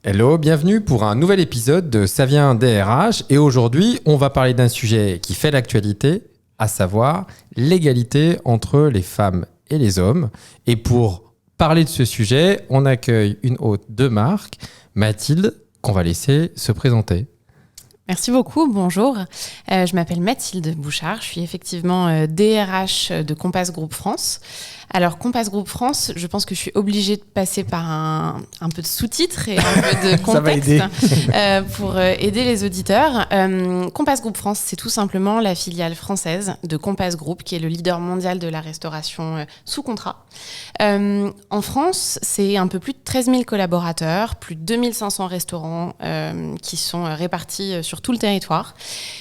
Hello, bienvenue pour un nouvel épisode de Ça vient DRH et aujourd'hui on va parler d'un sujet qui fait l'actualité, à savoir l'égalité entre les femmes et les hommes. Et pour parler de ce sujet, on accueille une hôte de marque, Mathilde, qu'on va laisser se présenter. Merci beaucoup, bonjour. Je m'appelle Mathilde Bouchard, je suis effectivement DRH de Compass Group France. Alors Compass Group France, je pense que je suis obligée de passer par un peu de sous-titres et un peu de contexte pour aider les auditeurs. Compass Group France, c'est tout simplement la filiale française de Compass Group, qui est le leader mondial de la restauration sous contrat. En France, c'est un peu plus de 13 000 collaborateurs, plus de 2500 restaurants qui sont répartis sur tout le territoire.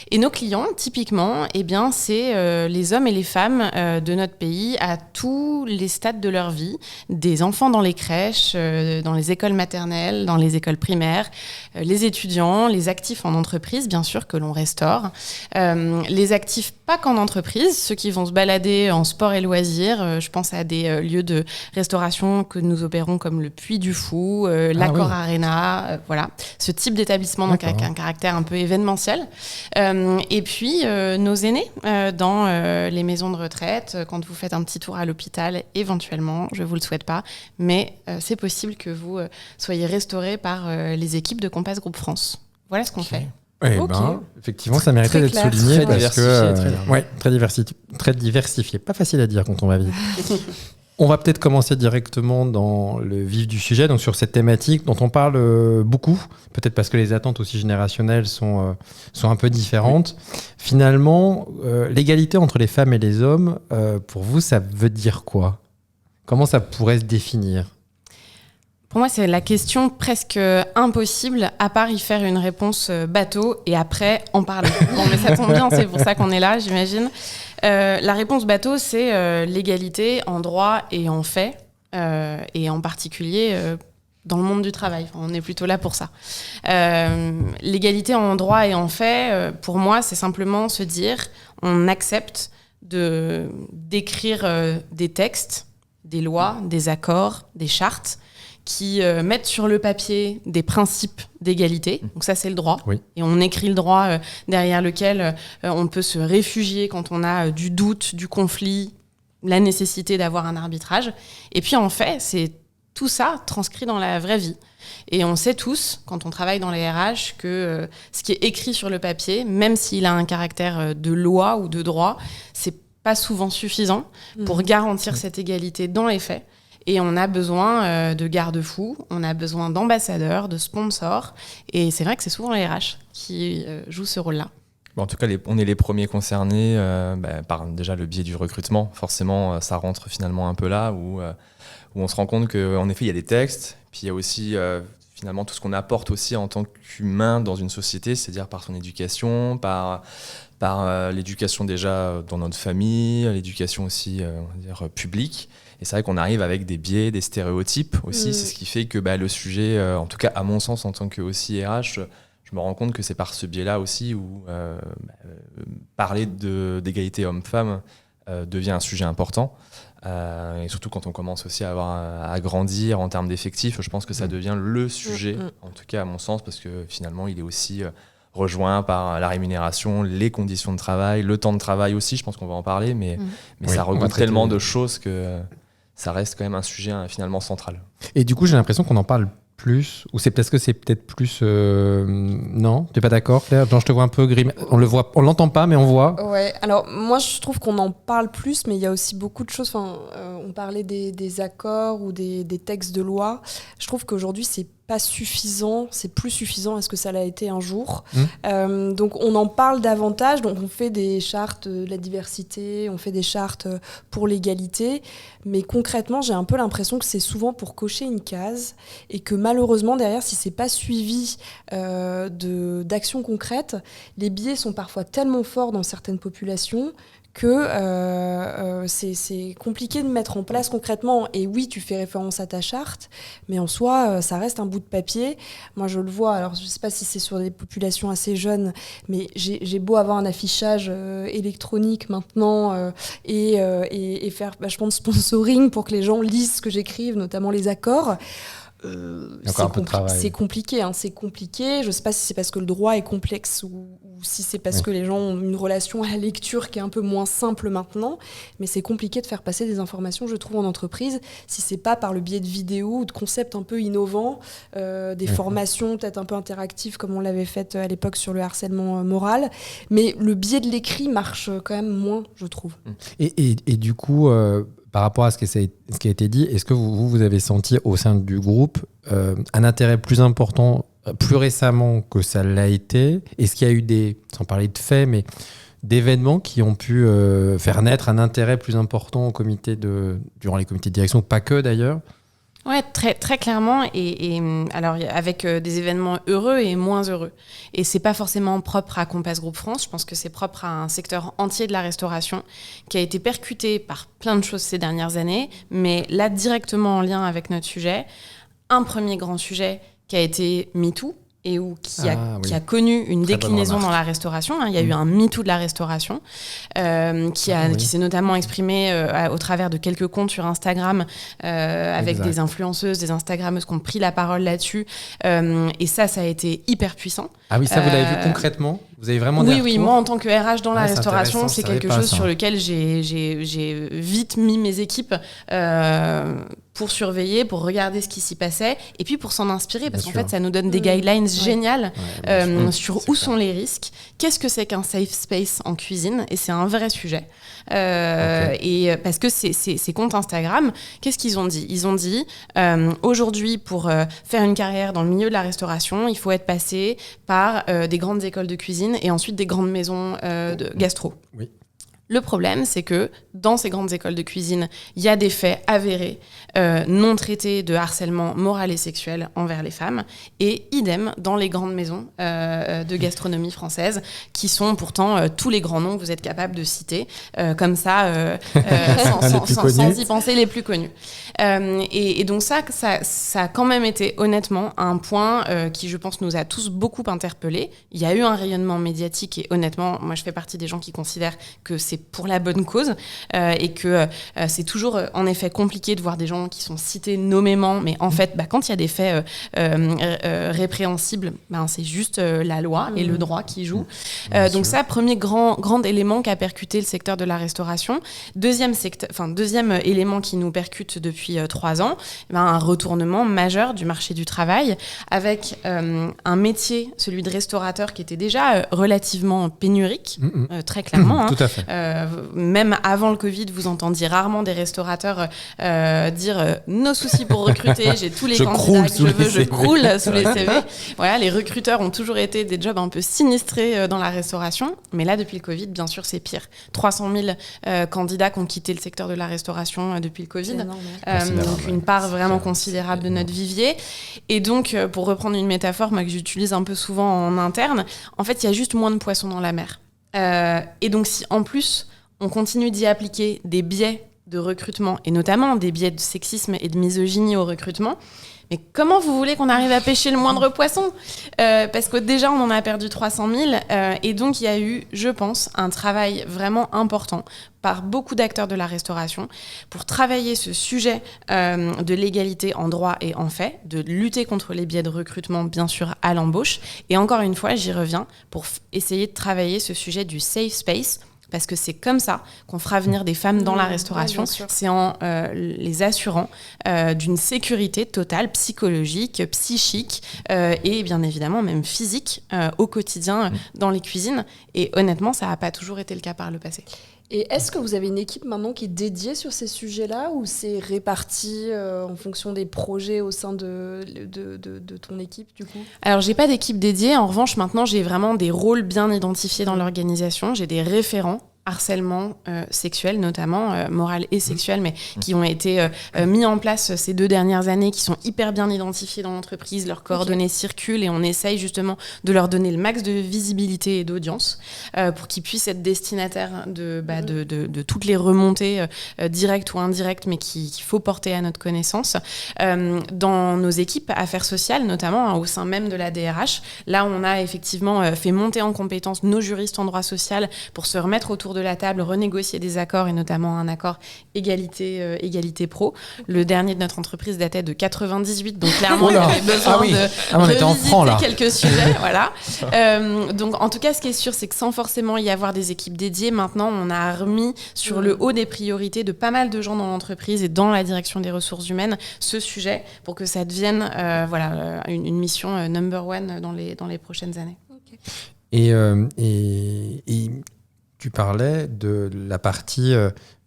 Et nos clients, typiquement, eh bien, c'est les hommes et les femmes de notre pays à tous les stades de leur vie, des enfants dans les crèches, dans les écoles maternelles, dans les écoles primaires, les étudiants, les actifs en entreprise, bien sûr, que l'on restaure, les actifs pas qu'en entreprise, ceux qui vont se balader en sport et loisirs, je pense à des lieux de restauration que nous opérons comme le Puy du Fou, l'Accor Arena, voilà, ce type d'établissement donc avec un caractère un peu événementiel. Et puis nos aînés dans les maisons de retraite, quand vous faites un petit tour à l'hôpital, éventuellement, je ne vous le souhaite pas, mais c'est possible que vous soyez restaurés par les équipes de Compass Group France. Voilà ce qu'on fait. Effectivement, ça méritait d'être souligné parce que très diversifié. Pas facile à dire quand on va vite. On va peut-être commencer directement dans le vif du sujet, donc sur cette thématique dont on parle beaucoup, peut-être parce que les attentes aussi générationnelles sont un peu différentes. Oui. Finalement, l'égalité entre les femmes et les hommes, pour vous, ça veut dire quoi ? Comment ça pourrait se définir ? Pour moi, c'est la question presque impossible, à part y faire une réponse bateau et après en parler. Bon, mais ça tombe bien, c'est pour ça qu'on est là, j'imagine. La réponse bateau, c'est l'égalité en droit et en fait, et en particulier dans le monde du travail. Enfin, on est plutôt là pour ça. L'égalité en droit et en fait, pour moi, c'est simplement se dire on accepte d'écrire des textes, des lois, des accords, des chartes qui mettent sur le papier des principes d'égalité. Donc ça, c'est le droit. Oui. Et on écrit le droit derrière lequel on peut se réfugier quand on a du doute, du conflit, la nécessité d'avoir un arbitrage. Et puis, en fait, c'est tout ça transcrit dans la vraie vie. Et on sait tous, quand on travaille dans les RH, que ce qui est écrit sur le papier, même s'il a un caractère de loi ou de droit, c'est pas souvent suffisant pour garantir cette égalité dans les faits. Et on a besoin de garde-fous, on a besoin d'ambassadeurs, de sponsors. Et c'est vrai que c'est souvent les RH qui jouent ce rôle-là. Bon, en tout cas, on est les premiers concernés par déjà le biais du recrutement. Forcément, ça rentre finalement un peu là, où on se rend compte qu'en effet, il y a des textes. Puis il y a aussi finalement tout ce qu'on apporte aussi en tant qu'humain dans une société, c'est-à-dire par son éducation, par l'éducation déjà dans notre famille, l'éducation aussi on va dire, publique. Et c'est vrai qu'on arrive avec des biais, des stéréotypes aussi. C'est ce qui fait que le sujet, en tout cas à mon sens en tant que aussi RH, je me rends compte que c'est par ce biais-là aussi où parler d'égalité homme-femme devient un sujet important. Et surtout quand on commence aussi à grandir en termes d'effectifs, je pense que ça devient le sujet, en tout cas à mon sens, parce que finalement il est aussi rejoint par la rémunération, les conditions de travail, le temps de travail aussi, je pense qu'on va en parler, mais ça regroupe tellement de choses que ça reste quand même un sujet finalement central. Et du coup, j'ai l'impression qu'on en parle plus, ou c'est parce que c'est peut-être plus... Non, t'es pas d'accord, Claire ? Genre, je te vois un peu grimer. On l'entend pas, mais on voit. Ouais, alors moi je trouve qu'on en parle plus, mais il y a aussi beaucoup de choses. On parlait des accords ou des textes de loi. Je trouve qu'aujourd'hui c'est pas suffisant, c'est plus suffisant à ce que ça l'a été un jour. Donc on en parle davantage, donc on fait des chartes de la diversité, on fait des chartes pour l'égalité, mais concrètement j'ai un peu l'impression que c'est souvent pour cocher une case et que malheureusement derrière, si c'est pas suivi d'actions concrètes, les biais sont parfois tellement forts dans certaines populations que c'est compliqué de mettre en place concrètement. Et oui, tu fais référence à ta charte, mais en soi, ça reste un bout de papier. Moi, je le vois, alors je ne sais pas si c'est sur des populations assez jeunes, mais j'ai beau avoir un affichage électronique maintenant et faire vachement de sponsoring pour que les gens lisent ce que j'écrive, notamment les accords. c'est compliqué. C'est compliqué. Je ne sais pas si c'est parce que le droit est complexe ou si c'est parce que les gens ont une relation à la lecture qui est un peu moins simple maintenant. Mais c'est compliqué de faire passer des informations, je trouve, en entreprise, si ce n'est pas par le biais de vidéos ou de concepts un peu innovants, des formations peut-être un peu interactives comme on l'avait fait à l'époque sur le harcèlement moral. Mais le biais de l'écrit marche quand même moins, je trouve. Et du coup... par rapport à ce qui a été dit, est-ce que vous avez senti au sein du groupe un intérêt plus important, plus récemment que ça l'a été ? Est-ce qu'il y a eu sans parler de faits, mais d'événements qui ont pu faire naître un intérêt plus important durant les comités de direction, pas que d'ailleurs ? Ouais, très, très clairement. Et alors, avec des événements heureux et moins heureux. Et c'est pas forcément propre à Compass Group France. Je pense que c'est propre à un secteur entier de la restauration qui a été percuté par plein de choses ces dernières années. Mais là, directement en lien avec notre sujet, un premier grand sujet qui a été MeToo. Et qui a connu une déclinaison dans la restauration. Il y a eu un MeToo de la restauration qui s'est notamment exprimé au travers de quelques comptes sur Instagram avec des influenceuses, des Instagrammeuses qui ont pris la parole là-dessus. Et ça a été hyper puissant. Ah oui, ça vous l'avez vu concrètement ? Vous avez vraiment des retours ? Oui, moi en tant que RH dans la restauration, c'est quelque chose sur lequel j'ai vite mis mes équipes pour surveiller, pour regarder ce qui s'y passait et puis pour s'en inspirer parce qu'en fait ça nous donne des guidelines géniales sur où sont les risques, qu'est-ce que c'est qu'un safe space en cuisine, et c'est un vrai sujet. Et parce que ces comptes Instagram, qu'est-ce qu'ils ont dit ? Ils ont dit aujourd'hui pour faire une carrière dans le milieu de la restauration, il faut être passé par des grandes écoles de cuisine et ensuite des grandes maisons de gastro. Oui. Le problème, c'est que dans ces grandes écoles de cuisine, il y a des faits avérés, non traités de harcèlement moral et sexuel envers les femmes, et idem dans les grandes maisons de gastronomie française, qui sont pourtant tous les grands noms que vous êtes capable de citer, comme ça, sans y penser, les plus connus. Et donc ça a quand même été honnêtement un point qui, je pense, nous a tous beaucoup interpellés. Il y a eu un rayonnement médiatique et honnêtement, moi je fais partie des gens qui considèrent que c'est pour la bonne cause et que c'est toujours en effet compliqué de voir des gens qui sont cités nommément, mais en fait quand il y a des faits répréhensibles, c'est juste la loi et le droit qui jouent. Donc ça, premier grand élément qui a percuté le secteur de la restauration. Deuxième élément qui nous percute depuis 3 ans, un retournement majeur du marché du travail avec un métier, celui de restaurateur, qui était déjà relativement pénurique, très clairement. Tout à fait. Même avant le Covid, vous entendiez rarement des restaurateurs dire nos soucis pour recruter, j'ai tous les candidats que je veux, je croule sous les CV. Voilà, les recruteurs ont toujours été des jobs un peu sinistrés dans la restauration, mais là depuis le Covid, bien sûr, c'est pire. 300 000 candidats qui ont quitté le secteur de la restauration depuis le Covid, donc une part vraiment considérable de notre vivier. Et donc, pour reprendre une métaphore que j'utilise un peu souvent en interne, en fait, il y a juste moins de poissons dans la mer. Et donc si en plus on continue d'y appliquer des biais de recrutement et notamment des biais de sexisme et de misogynie au recrutement, mais comment vous voulez qu'on arrive à pêcher le moindre poisson ? Parce que déjà on en a perdu 300 000 et donc il y a eu, je pense, un travail vraiment important par beaucoup d'acteurs de la restauration pour travailler ce sujet de l'égalité en droit et en fait, de lutter contre les biais de recrutement, bien sûr, à l'embauche. Et encore une fois, j'y reviens, pour essayer de travailler ce sujet du safe space, parce que c'est comme ça qu'on fera venir des femmes dans la restauration. C'est en les assurant d'une sécurité totale, psychologique, psychique et bien évidemment même physique au quotidien dans les cuisines. Et honnêtement, ça n'a pas toujours été le cas par le passé. Et est-ce que vous avez une équipe maintenant qui est dédiée sur ces sujets-là ou c'est réparti en fonction des projets au sein de ton équipe du coup ? Alors, j'ai pas d'équipe dédiée. En revanche, maintenant, j'ai vraiment des rôles bien identifiés dans l'organisation. J'ai des référents harcèlement sexuel, notamment moral et sexuel, mais qui ont été mis en place ces 2 dernières années, qui sont hyper bien identifiés dans l'entreprise. Leurs coordonnées circulent et on essaye justement de leur donner le max de visibilité et d'audience pour qu'ils puissent être destinataires de toutes les remontées directes ou indirectes, mais qu'il faut porter à notre connaissance. Dans nos équipes affaires sociales, notamment au sein même de la DRH, là on a effectivement fait monter en compétence nos juristes en droit social pour se remettre autour de de la table, renégocier des accords et notamment un accord égalité pro. Le dernier de notre entreprise datait de 98, donc clairement il y avait besoin de revisiter quelques sujets. Voilà. Donc en tout cas, ce qui est sûr, c'est que sans forcément y avoir des équipes dédiées, maintenant on a remis sur le haut des priorités de pas mal de gens dans l'entreprise et dans la direction des ressources humaines ce sujet pour que ça devienne une mission number one dans les prochaines années. Okay. Et tu parlais de la partie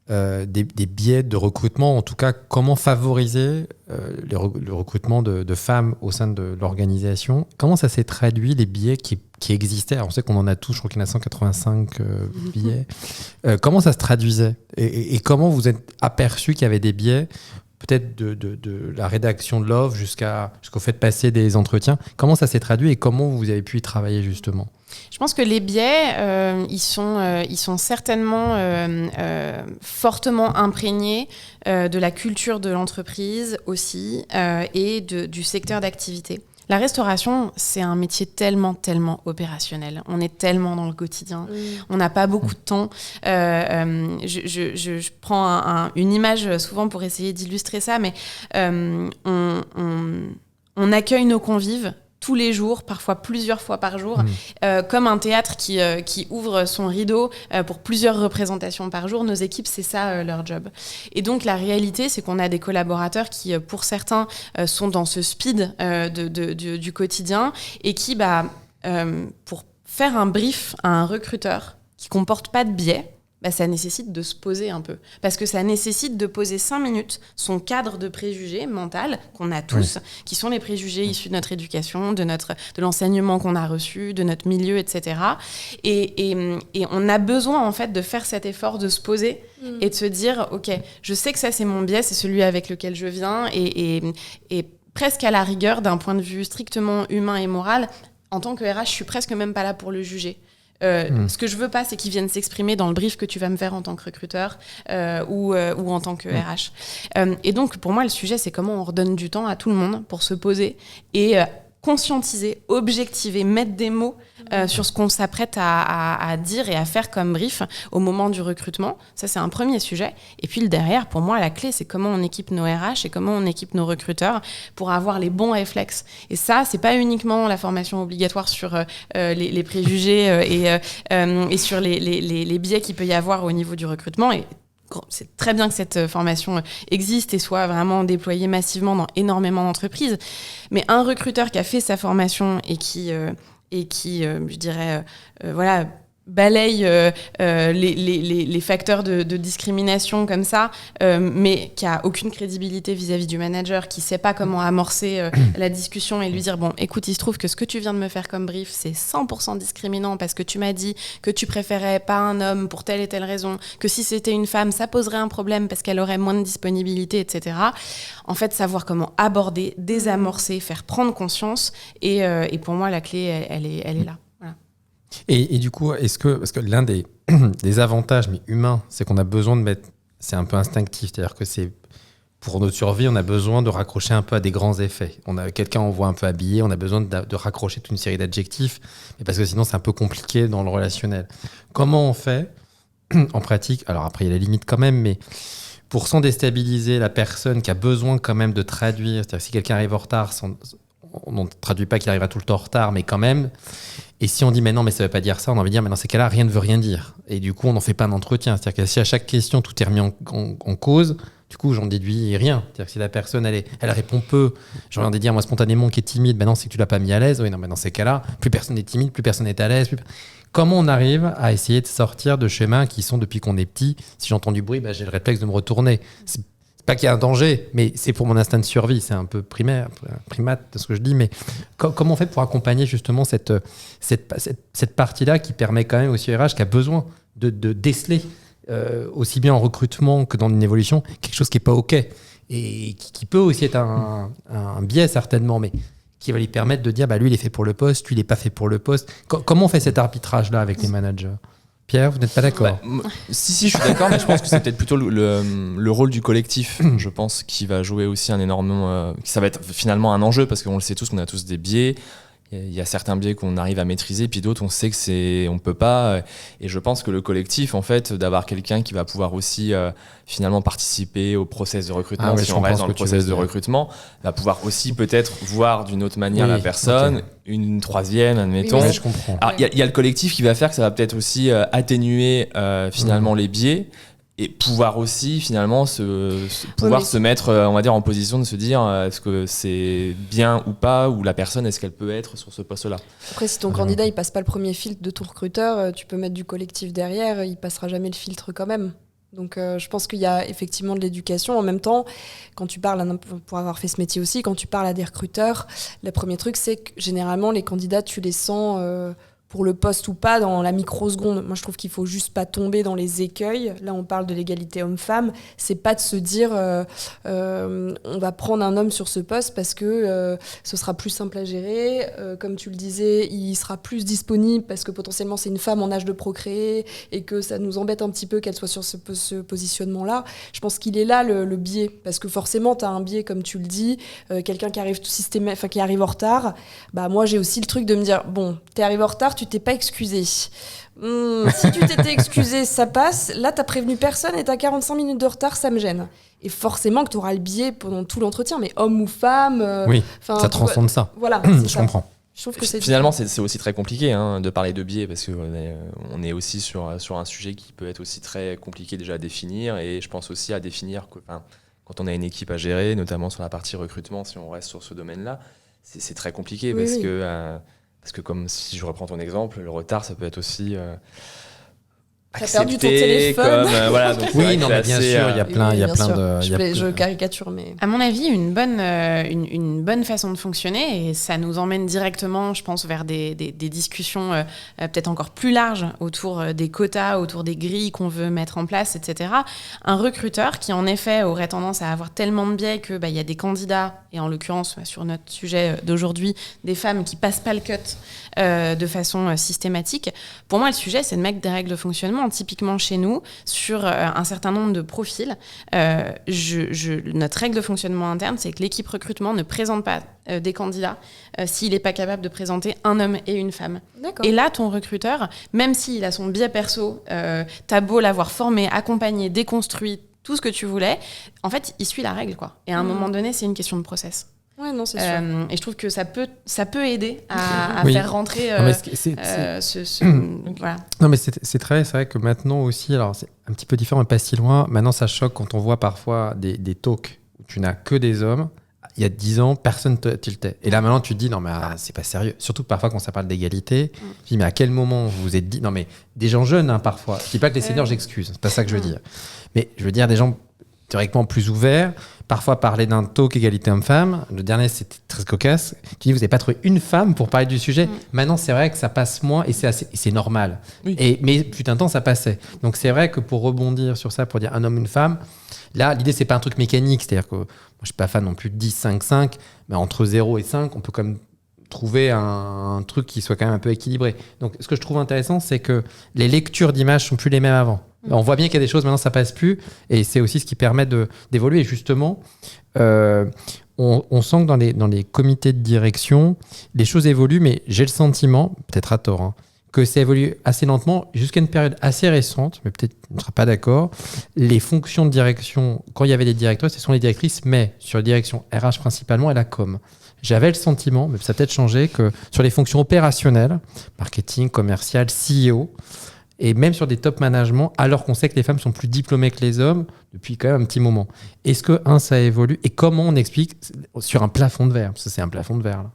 des biais de recrutement, en tout cas comment favoriser le recrutement de femmes au sein de l'organisation. Comment ça s'est traduit, les biais qui existaient? Alors on sait qu'on en a tous, je crois qu'il y en a 185 biais. Comment ça se traduisait et comment vous êtes aperçu qu'il y avait des biais, peut-être de la rédaction de l'offre jusqu'au fait de passer des entretiens? Comment ça s'est traduit et comment vous avez pu y travailler justement? Je pense que les biais, ils sont certainement fortement imprégnés de la culture de l'entreprise aussi et du secteur d'activité. La restauration, c'est un métier tellement opérationnel. On est tellement dans le quotidien. On n'a pas beaucoup de temps. Je prends une image souvent pour essayer d'illustrer ça, mais on accueille nos convives tous les jours, parfois plusieurs fois par jour, comme un théâtre qui ouvre son rideau pour plusieurs représentations par jour. Nos équipes, c'est ça leur job. Et donc la réalité, c'est qu'on a des collaborateurs qui, pour certains, sont dans ce speed du quotidien et qui, pour faire un brief à un recruteur qui comporte pas de biais, ça nécessite de se poser un peu. Parce que ça nécessite de poser 5 minutes son cadre de préjugés mental qu'on a tous, qui sont les préjugés issus de notre éducation, de l'enseignement qu'on a reçu, de notre milieu, etc. Et on a besoin, en fait, de faire cet effort de se poser et de se dire, OK, je sais que ça, c'est mon biais, c'est celui avec lequel je viens, et presque à la rigueur, d'un point de vue strictement humain et moral, en tant que RH, je suis presque même pas là pour le juger. Ce que je veux pas, c'est qu'ils viennent s'exprimer dans le brief que tu vas me faire en tant que recruteur ou en tant que RH. Et donc, pour moi, le sujet, c'est comment on redonne du temps à tout le monde pour se poser et conscientiser, objectiver, mettre des mots sur ce qu'on s'apprête à dire et à faire comme brief au moment du recrutement. Ça, c'est un premier sujet. Et puis, le derrière, pour moi, la clé, c'est comment on équipe nos RH et comment on équipe nos recruteurs pour avoir les bons réflexes. Et ça, c'est pas uniquement la formation obligatoire sur les préjugés et sur les biais qu'il peut y avoir au niveau du recrutement. Et c'est très bien que cette formation existe et soit vraiment déployée massivement dans énormément d'entreprises. Mais un recruteur qui a fait sa formation et qui je dirais, balaye les facteurs de discrimination comme ça, mais qui a aucune crédibilité vis-à-vis du manager, qui sait pas comment amorcer la discussion et lui dire, bon, écoute, il se trouve que ce que tu viens de me faire comme brief, c'est 100% discriminant parce que tu m'as dit que tu préférais pas un homme pour telle et telle raison, que si c'était une femme, ça poserait un problème parce qu'elle aurait moins de disponibilité, etc. En fait, savoir comment aborder, désamorcer, faire prendre conscience, et pour moi, la clé, elle est là. Et du coup, parce que l'un des avantages, mais humains, c'est qu'on a besoin de mettre, c'est un peu instinctif, c'est-à-dire que c'est pour notre survie, on a besoin de raccrocher un peu à des grands effets. Quelqu'un, on voit un peu habillé, on a besoin de raccrocher toute une série d'adjectifs, mais parce que sinon c'est un peu compliqué dans le relationnel. Comment on fait en pratique? Alors après, il y a la limite quand même, mais pour sans déstabiliser la personne qui a besoin quand même de traduire, c'est-à-dire que si quelqu'un arrive en retard, on ne traduit pas qu'il arrivera tout le temps en retard, mais quand même. Et si on dit mais non, mais ça ne veut pas dire ça, on a envie de dire mais dans ces cas-là, rien ne veut rien dire. Et du coup, on n'en fait pas un entretien. C'est-à-dire que si à chaque question, tout est remis en cause, du coup, j'en déduis rien. C'est-à-dire que si la personne, elle répond peu, j'ai envie de dire moi spontanément qui est timide, ben non, c'est que tu ne l'as pas mis à l'aise. Oui, non, mais dans ces cas-là, plus personne n'est timide, plus personne n'est à l'aise. Comment on arrive à essayer de sortir de schémas qui sont depuis qu'on est petit, si j'entends du bruit, ben, j'ai le réflexe de me retourner. C'est pas qu'il y a un danger, mais c'est pour mon instinct de survie. C'est un peu primate de ce que je dis. Mais comment on fait pour accompagner justement cette partie-là qui permet quand même aussi au RH qui a besoin de déceler, aussi bien en recrutement que dans une évolution, quelque chose qui n'est pas OK et qui peut aussi être un biais certainement, mais qui va lui permettre de dire lui, il est fait pour le poste, lui, il n'est pas fait pour le poste. Comment on fait cet arbitrage-là avec les managers ? Pierre, vous n'êtes pas d'accord ? Si, je suis d'accord, mais je pense que c'est peut-être plutôt le rôle du collectif, je pense, qui va jouer aussi un énorme... ça va être finalement un enjeu, parce qu'on le sait tous, qu'on a tous des biais. Il il y a certains biais qu'on arrive à maîtriser, puis d'autres on sait que on peut pas. Et je pense que le collectif, en fait, d'avoir quelqu'un qui va pouvoir aussi finalement participer au process de recrutement, si on reste dans le process de recrutement, va pouvoir aussi peut-être voir d'une autre manière la personne, une troisième, admettons. Oui, je comprends. Alors il y a le collectif qui va faire que ça va peut-être aussi atténuer finalement les biais. Et pouvoir aussi finalement se mettre, on va dire, en position de se dire est-ce que c'est bien ou pas, ou la personne, est-ce qu'elle peut être sur ce poste-là. Après, si ton candidat il passe pas le premier filtre de ton recruteur, tu peux mettre du collectif derrière, il passera jamais le filtre quand même. Donc je pense qu'il y a effectivement de l'éducation. En même temps, quand tu parles, pour avoir fait ce métier aussi, quand tu parles à des recruteurs, le premier truc c'est que généralement les candidats tu les sens pour le poste ou pas dans la microseconde. Moi je trouve qu'il faut juste pas tomber dans les écueils. Là on parle de l'égalité homme-femme, c'est pas de se dire on va prendre un homme sur ce poste parce que ce sera plus simple à gérer, comme tu le disais, il sera plus disponible parce que potentiellement c'est une femme en âge de procréer et que ça nous embête un petit peu qu'elle soit sur ce positionnement-là. Je pense qu'il est là le biais, parce que forcément tu as un biais comme tu le dis, quelqu'un qui arrive qui arrive en retard, bah moi j'ai aussi le truc de me dire bon, t'es arrivé en retard, tu t'es pas excusé. Si tu t'étais excusé, ça passe. Là, t'as prévenu personne et t'as 45 minutes de retard, ça me gêne. Et forcément que t'auras le biais pendant tout l'entretien, mais homme ou femme. Oui, ça transcende ça. Voilà, je comprends. Je trouve que finalement, c'est aussi très compliqué de parler de biais, parce qu'on est aussi sur un sujet qui peut être aussi très compliqué déjà à définir, et je pense aussi à définir que quand on a une équipe à gérer, notamment sur la partie recrutement, si on reste sur ce domaine-là, c'est très compliqué parce que comme si je reprends ton exemple, le retard, ça peut être aussi accepté, perdu ton téléphone. Comme voilà. Donc oui, non, mais bien sûr, il y a plein de. Je caricature, mais à mon avis, une bonne façon de fonctionner, et ça nous emmène directement, je pense, vers des discussions peut-être encore plus larges autour des quotas, autour des grilles qu'on veut mettre en place, etc. Un recruteur qui, en effet, aurait tendance à avoir tellement de biais que y a des candidats, et en l'occurrence sur notre sujet d'aujourd'hui, des femmes qui passent pas le cut de façon systématique. Pour moi, le sujet, c'est de mettre des règles de fonctionnement. Typiquement chez nous, sur un certain nombre de profils, notre règle de fonctionnement interne, c'est que l'équipe recrutement ne présente pas des candidats s'il n'est pas capable de présenter un homme et une femme. D'accord. Et là, ton recruteur, même s'il a son biais perso, t'as beau l'avoir formé, accompagné, déconstruit, tout ce que tu voulais, en fait, il suit la règle, quoi. Et à un moment donné, c'est une question de process. Ouais, non, c'est sûr. Et je trouve que ça peut aider à faire rentrer voilà. Non, mais c'est vrai que maintenant aussi, alors c'est un petit peu différent, mais pas si loin. Maintenant, ça choque quand on voit parfois des talks où tu n'as que des hommes. Il y a 10 ans, personne ne tiltait. Et là, maintenant, tu te dis, non, mais c'est pas sérieux. Surtout que parfois, quand ça parle d'égalité, tu dis, mais à quel moment vous vous êtes dit... Non, mais des gens jeunes, parfois. Je dis pas que les seniors, j'excuse. C'est pas ça que je veux dire. Mais je veux dire des gens théoriquement plus ouverts. Parfois, parler d'un talk égalité homme-femme. Le dernier, c'était très cocasse. Tu dis, vous n'avez pas trouvé une femme pour parler du sujet. Maintenant, c'est vrai que ça passe moins et c'est normal. Oui. Mais putain de temps, ça passait. Donc, c'est vrai que pour rebondir sur ça, pour dire un homme, une femme, là, l'idée, c'est pas un truc mécanique. C'est-à-dire que moi, je suis pas fan non plus de 10, 5, 5. Mais entre 0 et 5, on peut quand même trouver un truc qui soit quand même un peu équilibré. Donc, ce que je trouve intéressant, c'est que les lectures d'images sont plus les mêmes avant. On voit bien qu'il y a des choses, maintenant ça passe plus, et c'est aussi ce qui permet d'évoluer. Et justement, on sent que dans les comités de direction, les choses évoluent, mais j'ai le sentiment, peut-être à tort, que ça évolue assez lentement, jusqu'à une période assez récente, mais peut-être on ne sera pas d'accord. Les fonctions de direction, quand il y avait des directeurs, ce sont les directrices, mais sur la direction RH principalement et la com. J'avais le sentiment, mais ça a peut-être changé, que sur les fonctions opérationnelles, marketing, commercial, CEO, et même sur des top managements, alors qu'on sait que les femmes sont plus diplômées que les hommes depuis quand même un petit moment. Est-ce que, ça évolue? Et comment on explique sur un plafond de verre? Parce que c'est un plafond de verre, là.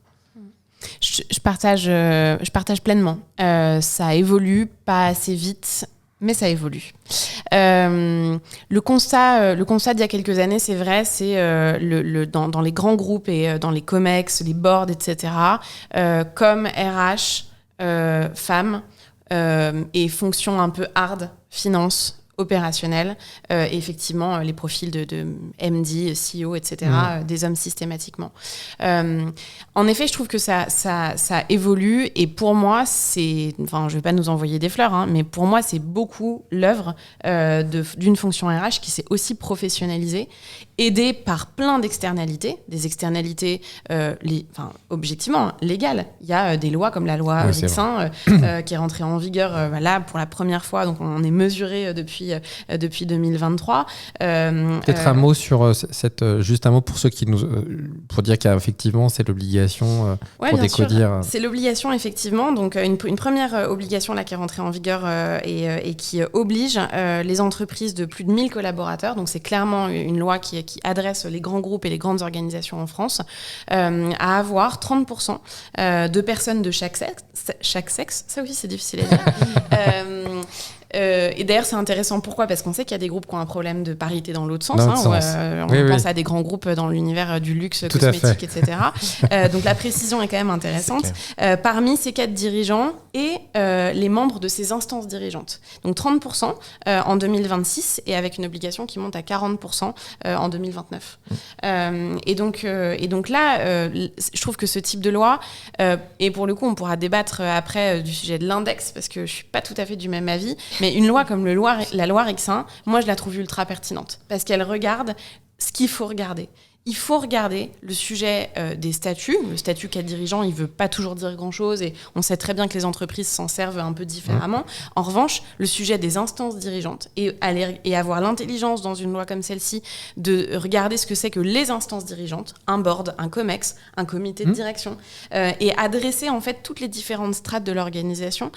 Je partage pleinement. Ça évolue pas assez vite, mais ça évolue. Le constat d'il y a quelques années, c'est vrai, c'est dans les grands groupes et dans les COMEX, les boards, etc., comme RH, femmes, et fonctions un peu hard, finance, opérationnels, et effectivement les profils de MD, CEO, etc., des hommes systématiquement. En effet, je trouve que ça évolue, et pour moi, je ne vais pas nous envoyer des fleurs, mais pour moi, c'est beaucoup l'œuvre d'une fonction RH qui s'est aussi professionnalisée, aidée par plein d'externalités, des externalités objectivement légales. Il y a des lois comme la loi Rixin qui est rentrée en vigueur là pour la première fois, donc on est mesuré depuis 2023. Peut-être un mot sur juste un mot pour ceux qui pour dire qu'effectivement c'est l'obligation pour décodir. C'est l'obligation effectivement, donc une première obligation là qui est rentrée en vigueur et qui oblige les entreprises de plus de 1000 collaborateurs, donc c'est clairement une loi qui adresse les grands groupes et les grandes organisations en France, à avoir 30% de personnes de chaque sexe, ça aussi c'est difficile à dire. Et d'ailleurs c'est intéressant, pourquoi ? Parce qu'on sait qu'il y a des groupes qui ont un problème de parité dans l'autre sens, on pense à des grands groupes dans l'univers du luxe, tout cosmétique, etc. Donc la précision est quand même intéressante. Parmi ces 4 dirigeants et les membres de ces instances dirigeantes. Donc 30% en 2026 et avec une obligation qui monte à 40% en 2029. Et donc là, je trouve que ce type de loi, et pour le coup on pourra débattre après du sujet de l'index, parce que je suis pas tout à fait du même avis, mais une loi comme la loi Rixin, moi je la trouve ultra pertinente, parce qu'elle regarde ce qu'il faut regarder. Il faut regarder le sujet des statuts. Le statut qu'a dirigeant, il ne veut pas toujours dire grand-chose, et on sait très bien que les entreprises s'en servent un peu différemment. En revanche, le sujet des instances dirigeantes, et avoir l'intelligence dans une loi comme celle-ci de regarder ce que c'est que les instances dirigeantes, un board, un COMEX, un comité de direction, et adresser en fait toutes les différentes strates de l'organisation,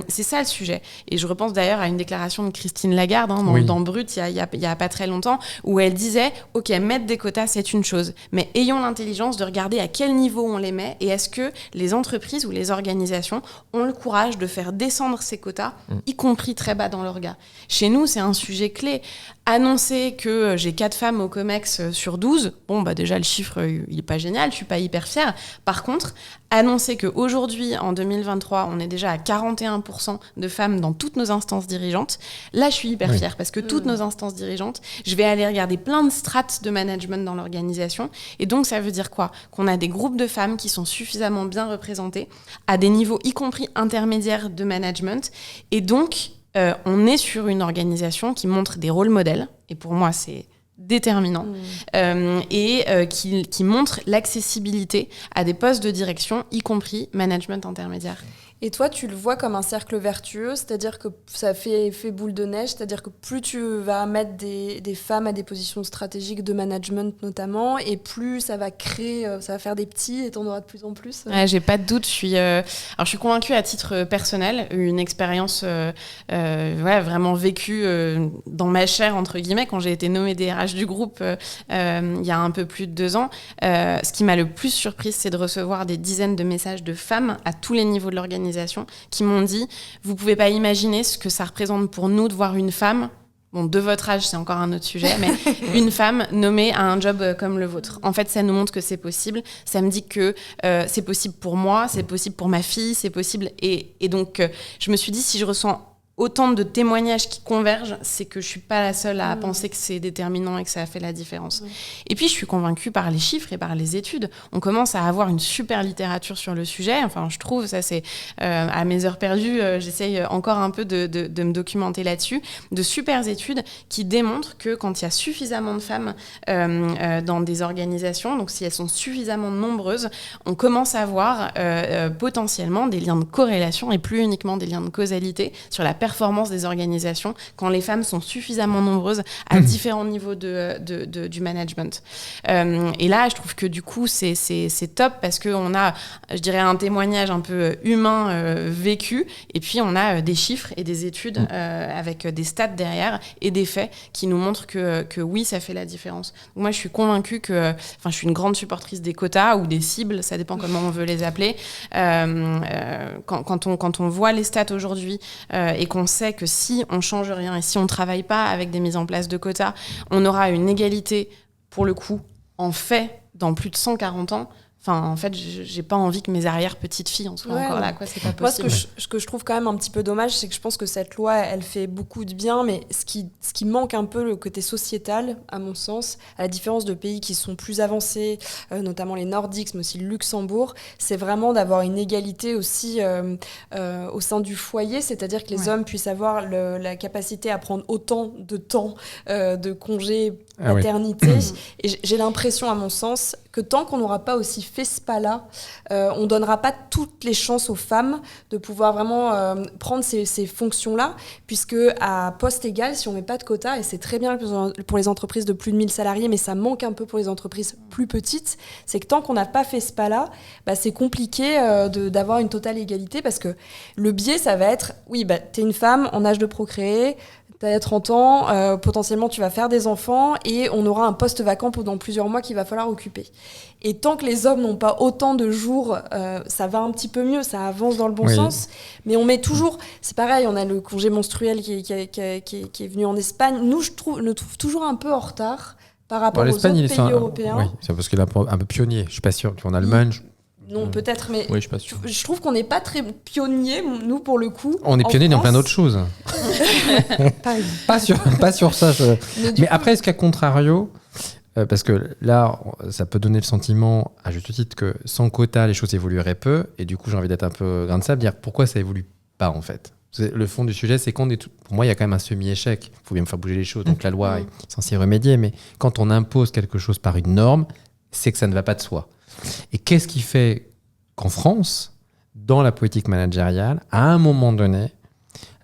c'est ça le sujet. Et je repense d'ailleurs à une déclaration de Christine Lagarde dans Brut il y a pas très longtemps, où elle disait « Ok, mettre des quotas, c'est une chose, mais ayons l'intelligence de regarder à quel niveau on les met, et est-ce que les entreprises ou les organisations ont le courage de faire descendre ces quotas, y compris très bas dans l'orga. Chez nous, c'est un sujet clé. Annoncer que j'ai 4 femmes au COMEX sur 12, déjà le chiffre, il n'est pas génial, je ne suis pas hyper fière. Par contre, annoncer qu'aujourd'hui, en 2023, on est déjà à 41% de femmes dans toutes nos instances dirigeantes, là, je suis hyper fière, parce que toutes nos instances dirigeantes, je vais aller regarder plein de strates de management dans l'organisation, et donc ça veut dire quoi ? Qu'on a des groupes de femmes qui sont suffisamment bien représentées, à des niveaux y compris intermédiaires de management, et donc on est sur une organisation qui montre des rôles modèles, et pour moi c'est déterminant, et qui montre l'accessibilité à des postes de direction, y compris management intermédiaire. Et toi, tu le vois comme un cercle vertueux, c'est-à-dire que ça fait boule de neige, c'est-à-dire que plus tu vas mettre des femmes à des positions stratégiques de management notamment, et plus ça va faire des petits, et t'en auras de plus en plus. J'ai pas de doute. Je suis convaincue à titre personnel, une expérience vraiment vécue dans ma chair, entre guillemets, quand j'ai été nommée DRH du groupe il y a un peu plus de 2 ans. Ce qui m'a le plus surprise, c'est de recevoir des dizaines de messages de femmes à tous les niveaux de l'organisation qui m'ont dit « Vous pouvez pas imaginer ce que ça représente pour nous de voir une femme, de votre âge, c'est encore un autre sujet, mais une femme nommée à un job comme le vôtre. En fait, ça nous montre que c'est possible. Ça me dit que c'est possible pour moi, c'est possible pour ma fille, c'est possible. » Et donc, je me suis dit, si je ressens autant de témoignages qui convergent, c'est que je suis pas la seule à penser que c'est déterminant et que ça a fait la différence. Et puis, je suis convaincue par les chiffres et par les études. On commence à avoir une super littérature sur le sujet. Enfin, je trouve, ça c'est à mes heures perdues, j'essaye encore un peu de me documenter là-dessus. De super études qui démontrent que quand il y a suffisamment de femmes dans des organisations, donc si elles sont suffisamment nombreuses, on commence à avoir potentiellement des liens de corrélation et plus uniquement des liens de causalité sur la performance des organisations quand les femmes sont suffisamment nombreuses à différents niveaux du management. Et là, je trouve que du coup, c'est top parce qu'on a, je dirais, un témoignage un peu humain vécu, et puis on a des chiffres et des études avec des stats derrière et des faits qui nous montrent que oui, ça fait la différence. Donc moi, je suis convaincue je suis une grande supportrice des quotas ou des cibles, ça dépend comment on veut les appeler. Quand on voit les stats aujourd'hui et qu'on sait que si on change rien et si on travaille pas avec des mises en place de quotas, on aura une égalité, pour le coup, en fait, dans plus de 140 ans, Enfin, en fait, j'ai pas envie que mes arrière-petites-filles en soient encore là, quoi. C'est pas possible. Moi, ce que je trouve quand même un petit peu dommage, c'est que je pense que cette loi, elle fait beaucoup de bien, mais ce qui manque un peu le côté sociétal, à mon sens, à la différence de pays qui sont plus avancés, notamment les Nordiques, mais aussi le Luxembourg, c'est vraiment d'avoir une égalité aussi au sein du foyer, c'est-à-dire que les hommes puissent avoir la capacité à prendre autant de temps de congé maternité. Et j'ai l'impression, à mon sens, que tant qu'on n'aura pas aussi fait ce pas-là, on ne donnera pas toutes les chances aux femmes de pouvoir vraiment prendre ces fonctions-là, puisque à poste égal, si on ne met pas de quota, et c'est très bien pour les entreprises de plus de 1000 salariés, mais ça manque un peu pour les entreprises plus petites, c'est que tant qu'on n'a pas fait ce pas-là, c'est compliqué d'avoir une totale égalité, parce que le biais, ça va être, t'es une femme en âge de procréer, t'as 30 ans, potentiellement tu vas faire des enfants et on aura un poste vacant pendant plusieurs mois qu'il va falloir occuper. Et tant que les hommes n'ont pas autant de jours, ça va un petit peu mieux, ça avance dans le bon sens. Mais on met toujours, c'est pareil, on a le congé menstruel qui est venu en Espagne. Nous, je le trouve toujours un peu en retard par rapport aux autres pays européens. Oui, c'est parce qu'il est un peu pionnier, je suis pas sûr. En Allemagne... Non, peut-être, mais oui, je suis pas sûr. Je trouve qu'on n'est pas très pionniers, nous, pour le coup. On est pionniers dans plein d'autres choses. pas sur ça. Mais après, est-ce qu'à contrario, parce que là, ça peut donner le sentiment, à juste titre, que sans quota, les choses évolueraient peu. Et du coup, j'ai envie d'être un peu grain de sable, dire pourquoi ça évolue pas, en fait. Le fond du sujet, c'est pour moi, il y a quand même un semi-échec. Il faut bien faire bouger les choses. Donc la loi est censée y remédier. Mais quand on impose quelque chose par une norme, c'est que ça ne va pas de soi. Et qu'est-ce qui fait qu'en France, dans la politique managériale, à un moment donné,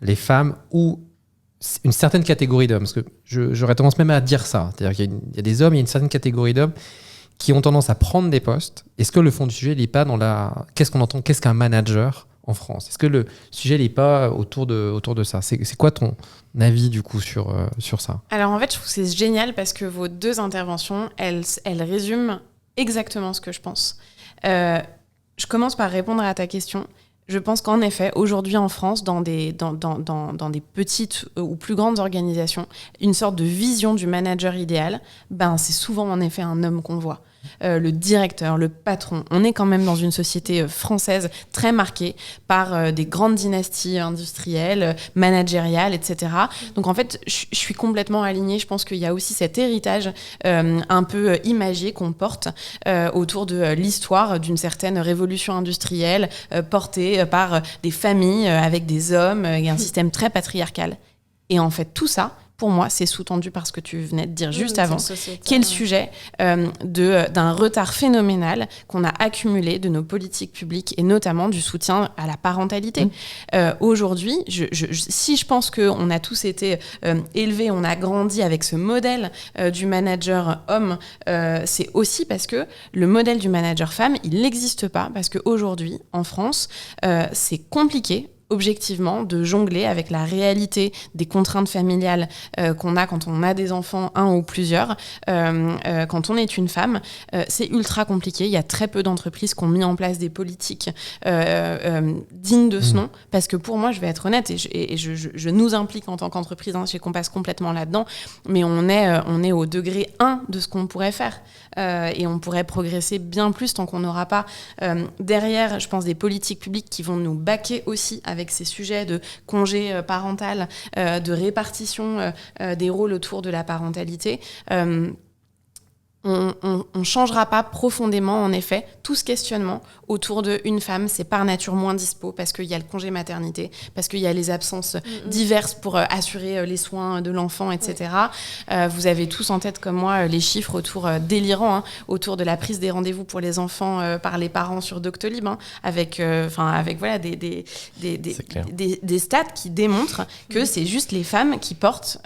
les femmes ou une certaine catégorie d'hommes, parce que j'aurais tendance même à dire ça, c'est-à-dire qu'il y a des hommes, il y a une certaine catégorie d'hommes qui ont tendance à prendre des postes. Est-ce que le fond du sujet n'est pas dans qu'est-ce qu'on entend, qu'est-ce qu'un manager en France? Est-ce que le sujet n'est pas autour de ça? C'est quoi ton avis du coup sur ça? Alors en fait, je trouve que c'est génial parce que vos deux interventions, elles résument exactement ce que je pense. Je commence par répondre à ta question. Je pense qu'en effet, aujourd'hui en France, dans des petites ou plus grandes organisations, une sorte de vision du manager idéal, c'est souvent en effet un homme qu'on voit. Le directeur, le patron. On est quand même dans une société française très marquée par des grandes dynasties industrielles, managériales, etc. Donc en fait, je suis complètement alignée. Je pense qu'il y a aussi cet héritage un peu imagé qu'on porte autour de l'histoire d'une certaine révolution industrielle portée par des familles avec des hommes et un système très patriarcal. Et en fait, tout ça, pour moi, c'est sous-tendu par ce que tu venais de dire juste avant, qui est le sujet d'un retard phénoménal qu'on a accumulé de nos politiques publiques et notamment du soutien à la parentalité. Aujourd'hui, si je pense qu'on a tous été élevés, on a grandi avec ce modèle du manager homme, c'est aussi parce que le modèle du manager femme, il n'existe pas, parce qu'aujourd'hui, en France, c'est compliqué objectivement de jongler avec la réalité des contraintes familiales qu'on a quand on a des enfants, un ou plusieurs. Quand on est une femme, c'est ultra compliqué. Il y a très peu d'entreprises qui ont mis en place des politiques dignes de ce nom, parce que pour moi, je vais être honnête, et je nous implique en tant qu'entreprise, chez Compass complètement là-dedans, mais on est au degré 1 de ce qu'on pourrait faire. Et on pourrait progresser bien plus tant qu'on n'aura pas derrière, je pense, des politiques publiques qui vont nous baquer aussi avec ces sujets de congé parental, de répartition des rôles autour de la parentalité. On ne changera pas profondément, en effet, tout ce questionnement autour d'une femme, c'est par nature moins dispo, parce qu'il y a le congé maternité, parce qu'il y a les absences diverses pour assurer les soins de l'enfant, etc. Vous avez tous en tête, comme moi, les chiffres délirants, autour de la prise des rendez-vous pour les enfants par les parents sur Doctolib, avec voilà, des stats qui démontrent que c'est juste les femmes qui portent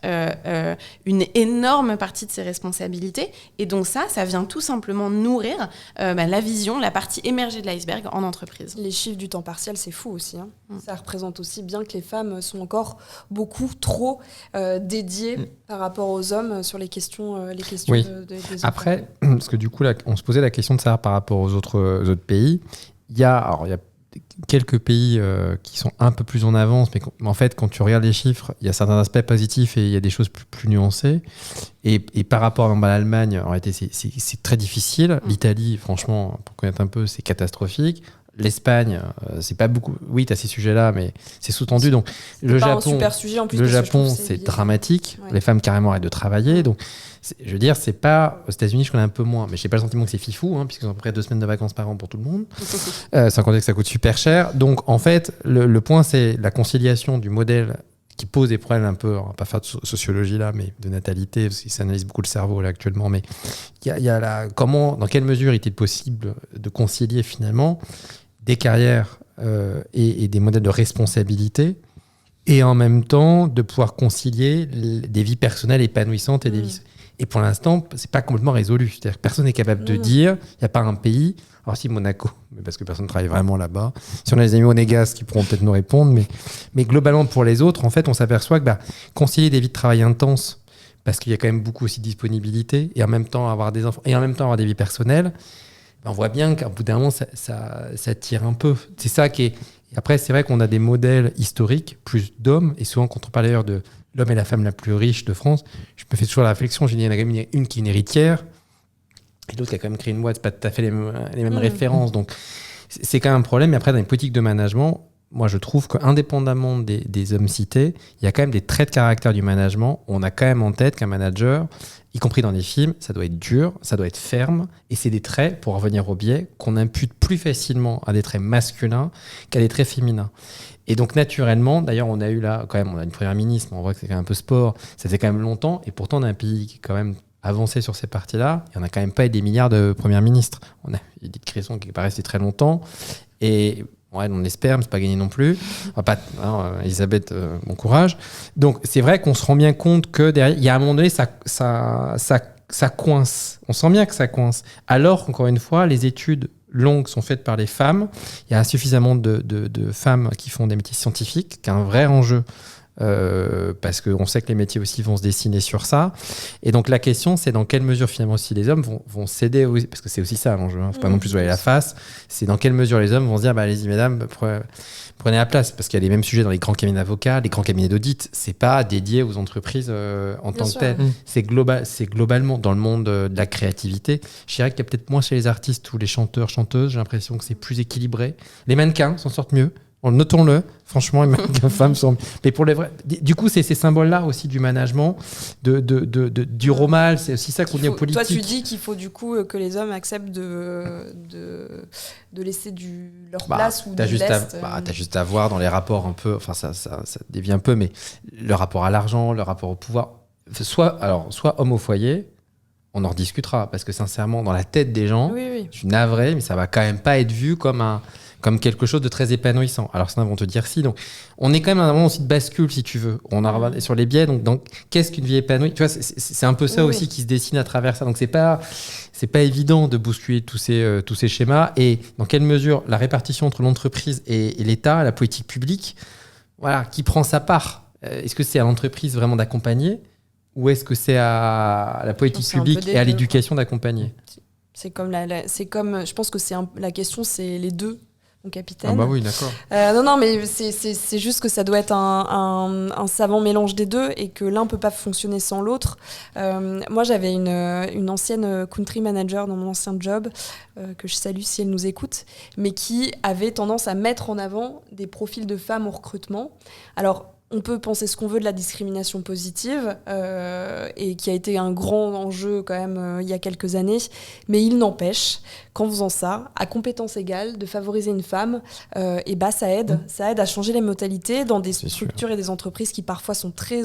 une énorme partie de ces responsabilités. Et donc ça vient tout simplement nourrir la vision, la partie émergée de l'iceberg en entreprise. Les chiffres du temps partiel, c'est fou aussi. Ça représente aussi bien que les femmes sont encore beaucoup trop dédiées par rapport aux hommes sur les questions oui. des enfants. Après, parce que du coup, là, on se posait la question de ça par rapport aux autres pays. Il y a quelques pays qui sont un peu plus en avance, mais en fait, quand tu regardes les chiffres, il y a certains aspects positifs et il y a des choses plus nuancées. Et par rapport à l'Allemagne, en réalité, c'est très difficile. L'Italie, franchement, pour connaître un peu, c'est catastrophique. L'Espagne, c'est pas beaucoup. Oui, tu as ces sujets-là, mais c'est sous-tendu. Donc, le Japon, c'est dramatique. Ouais. Les femmes carrément arrêtent de travailler. Donc, je veux dire, c'est pas. Aux États-Unis, je connais un peu moins, mais j'ai pas le sentiment que c'est fifou, puisqu'ils ont à peu près 2 semaines de vacances par an pour tout le monde. Sans compter que ça coûte super cher. Donc, en fait, le point, c'est la conciliation du modèle qui pose des problèmes un peu, on va pas faire de sociologie là, mais de natalité, parce qu'ils s'analysent beaucoup le cerveau là actuellement, mais il y a dans quelle mesure il était possible de concilier finalement des carrières et des modèles de responsabilité, et en même temps de pouvoir concilier des vies personnelles épanouissantes et des vies... Et pour l'instant, c'est pas complètement résolu. C'est-à-dire que personne n'est capable de dire, il n'y a pas un pays, alors si Monaco, mais parce que personne ne travaille vraiment là-bas, si on a des amis monégasques qui pourront peut-être nous répondre, mais globalement pour les autres, en fait, on s'aperçoit que concilier des vies de travail intenses, parce qu'il y a quand même beaucoup aussi de disponibilité, et en même temps avoir des enfants, et en même temps avoir des vies personnelles, on voit bien qu'à bout d'un moment, ça tire un peu. C'est ça qui est... Et après, c'est vrai qu'on a des modèles historiques, plus d'hommes, et souvent quand on parle d'ailleurs de l'homme et la femme la plus riche de France, je me fais toujours la réflexion, je dis, il y en a quand même une qui est une héritière, et l'autre qui a quand même créé une boîte, c'est pas tout à fait les mêmes références, donc c'est quand même un problème. Mais après, dans les politiques de management, moi je trouve qu'indépendamment des hommes cités, il y a quand même des traits de caractère du management. On a quand même en tête qu'un manager, y compris dans les films, ça doit être dur, ça doit être ferme, et c'est des traits, pour revenir au biais, qu'on impute plus facilement à des traits masculins qu'à des traits féminins. Et donc naturellement, d'ailleurs on a eu là, quand même, on a une première ministre, mais on voit que c'est quand même un peu sport, ça fait quand même longtemps, et pourtant on a un pays qui est quand même avancé sur ces parties-là, et on n'a quand même pas eu des milliards de premières ministres. On a eu des Cresson qui est pas resté très longtemps, et ouais, on espère, mais c'est pas gagné non plus. Elisabeth, bon courage. Donc c'est vrai qu'on se rend bien compte que derrière, il y a un moment donné, ça coince. On sent bien que ça coince. Alors qu'encore une fois, les études longues sont faites par les femmes. Il y a suffisamment de femmes qui font des métiers scientifiques, qui est un vrai enjeu. Parce qu'on sait que les métiers aussi vont se dessiner sur ça. Et donc la question, c'est dans quelle mesure finalement aussi les hommes vont céder, parce que c'est aussi ça l'enjeu, faut pas non plus voiler la face, c'est dans quelle mesure les hommes vont se dire, allez-y mesdames, prenez la place, parce qu'il y a les mêmes sujets dans les grands cabinets d'avocats, les grands cabinets d'audit, c'est pas dédié aux entreprises en tant que telles. C'est globalement dans le monde de la créativité. Je dirais qu'il y a peut-être moins chez les artistes ou les chanteurs, chanteuses, j'ai l'impression que c'est plus équilibré. Les mannequins s'en sortent mieux. Notons-le, franchement, les mannequins femmes sont... Mais pour les vrais... Du coup, c'est ces symboles-là aussi du management, du romal, c'est aussi ça qu'on dit en politique. Toi, tu dis qu'il faut du coup que les hommes acceptent de laisser leur place ou de l'est. T'as juste à voir dans les rapports un peu, enfin ça dévie un peu, mais le rapport à l'argent, le rapport au pouvoir, soit homme au foyer, on en rediscutera, parce que sincèrement, dans la tête des gens, je suis navré, mais ça va quand même pas être vu comme quelque chose de très épanouissant. Alors certains vont te dire si. Donc on est quand même à un moment aussi de bascule, si tu veux. On a regardé sur les biais. Donc qu'est-ce qu'une vie épanouie ? Tu vois, c'est un peu ça aussi qui se dessine à travers ça. Donc c'est pas évident de bousculer tous ces schémas. Et dans quelle mesure la répartition entre l'entreprise et l'État, la politique publique, voilà, qui prend sa part ? Est-ce que c'est à l'entreprise vraiment d'accompagner, ou est-ce que c'est à la politique publique et à l'éducation d'accompagner ? C'est comme je pense que la question, c'est les deux. Mon capitaine. Ah bah oui, d'accord. Non, mais c'est juste que ça doit être un savant mélange des deux, et que l'un peut pas fonctionner sans l'autre. Moi, j'avais une ancienne country manager dans mon ancien job, que je salue si elle nous écoute, mais qui avait tendance à mettre en avant des profils de femmes au recrutement. Alors, on peut penser ce qu'on veut de la discrimination positive, et qui a été un grand enjeu quand même il y a quelques années, mais il n'empêche qu'en faisant ça, à compétences égales, de favoriser une femme, ça aide à changer les mentalités dans des structures et des entreprises qui parfois sont très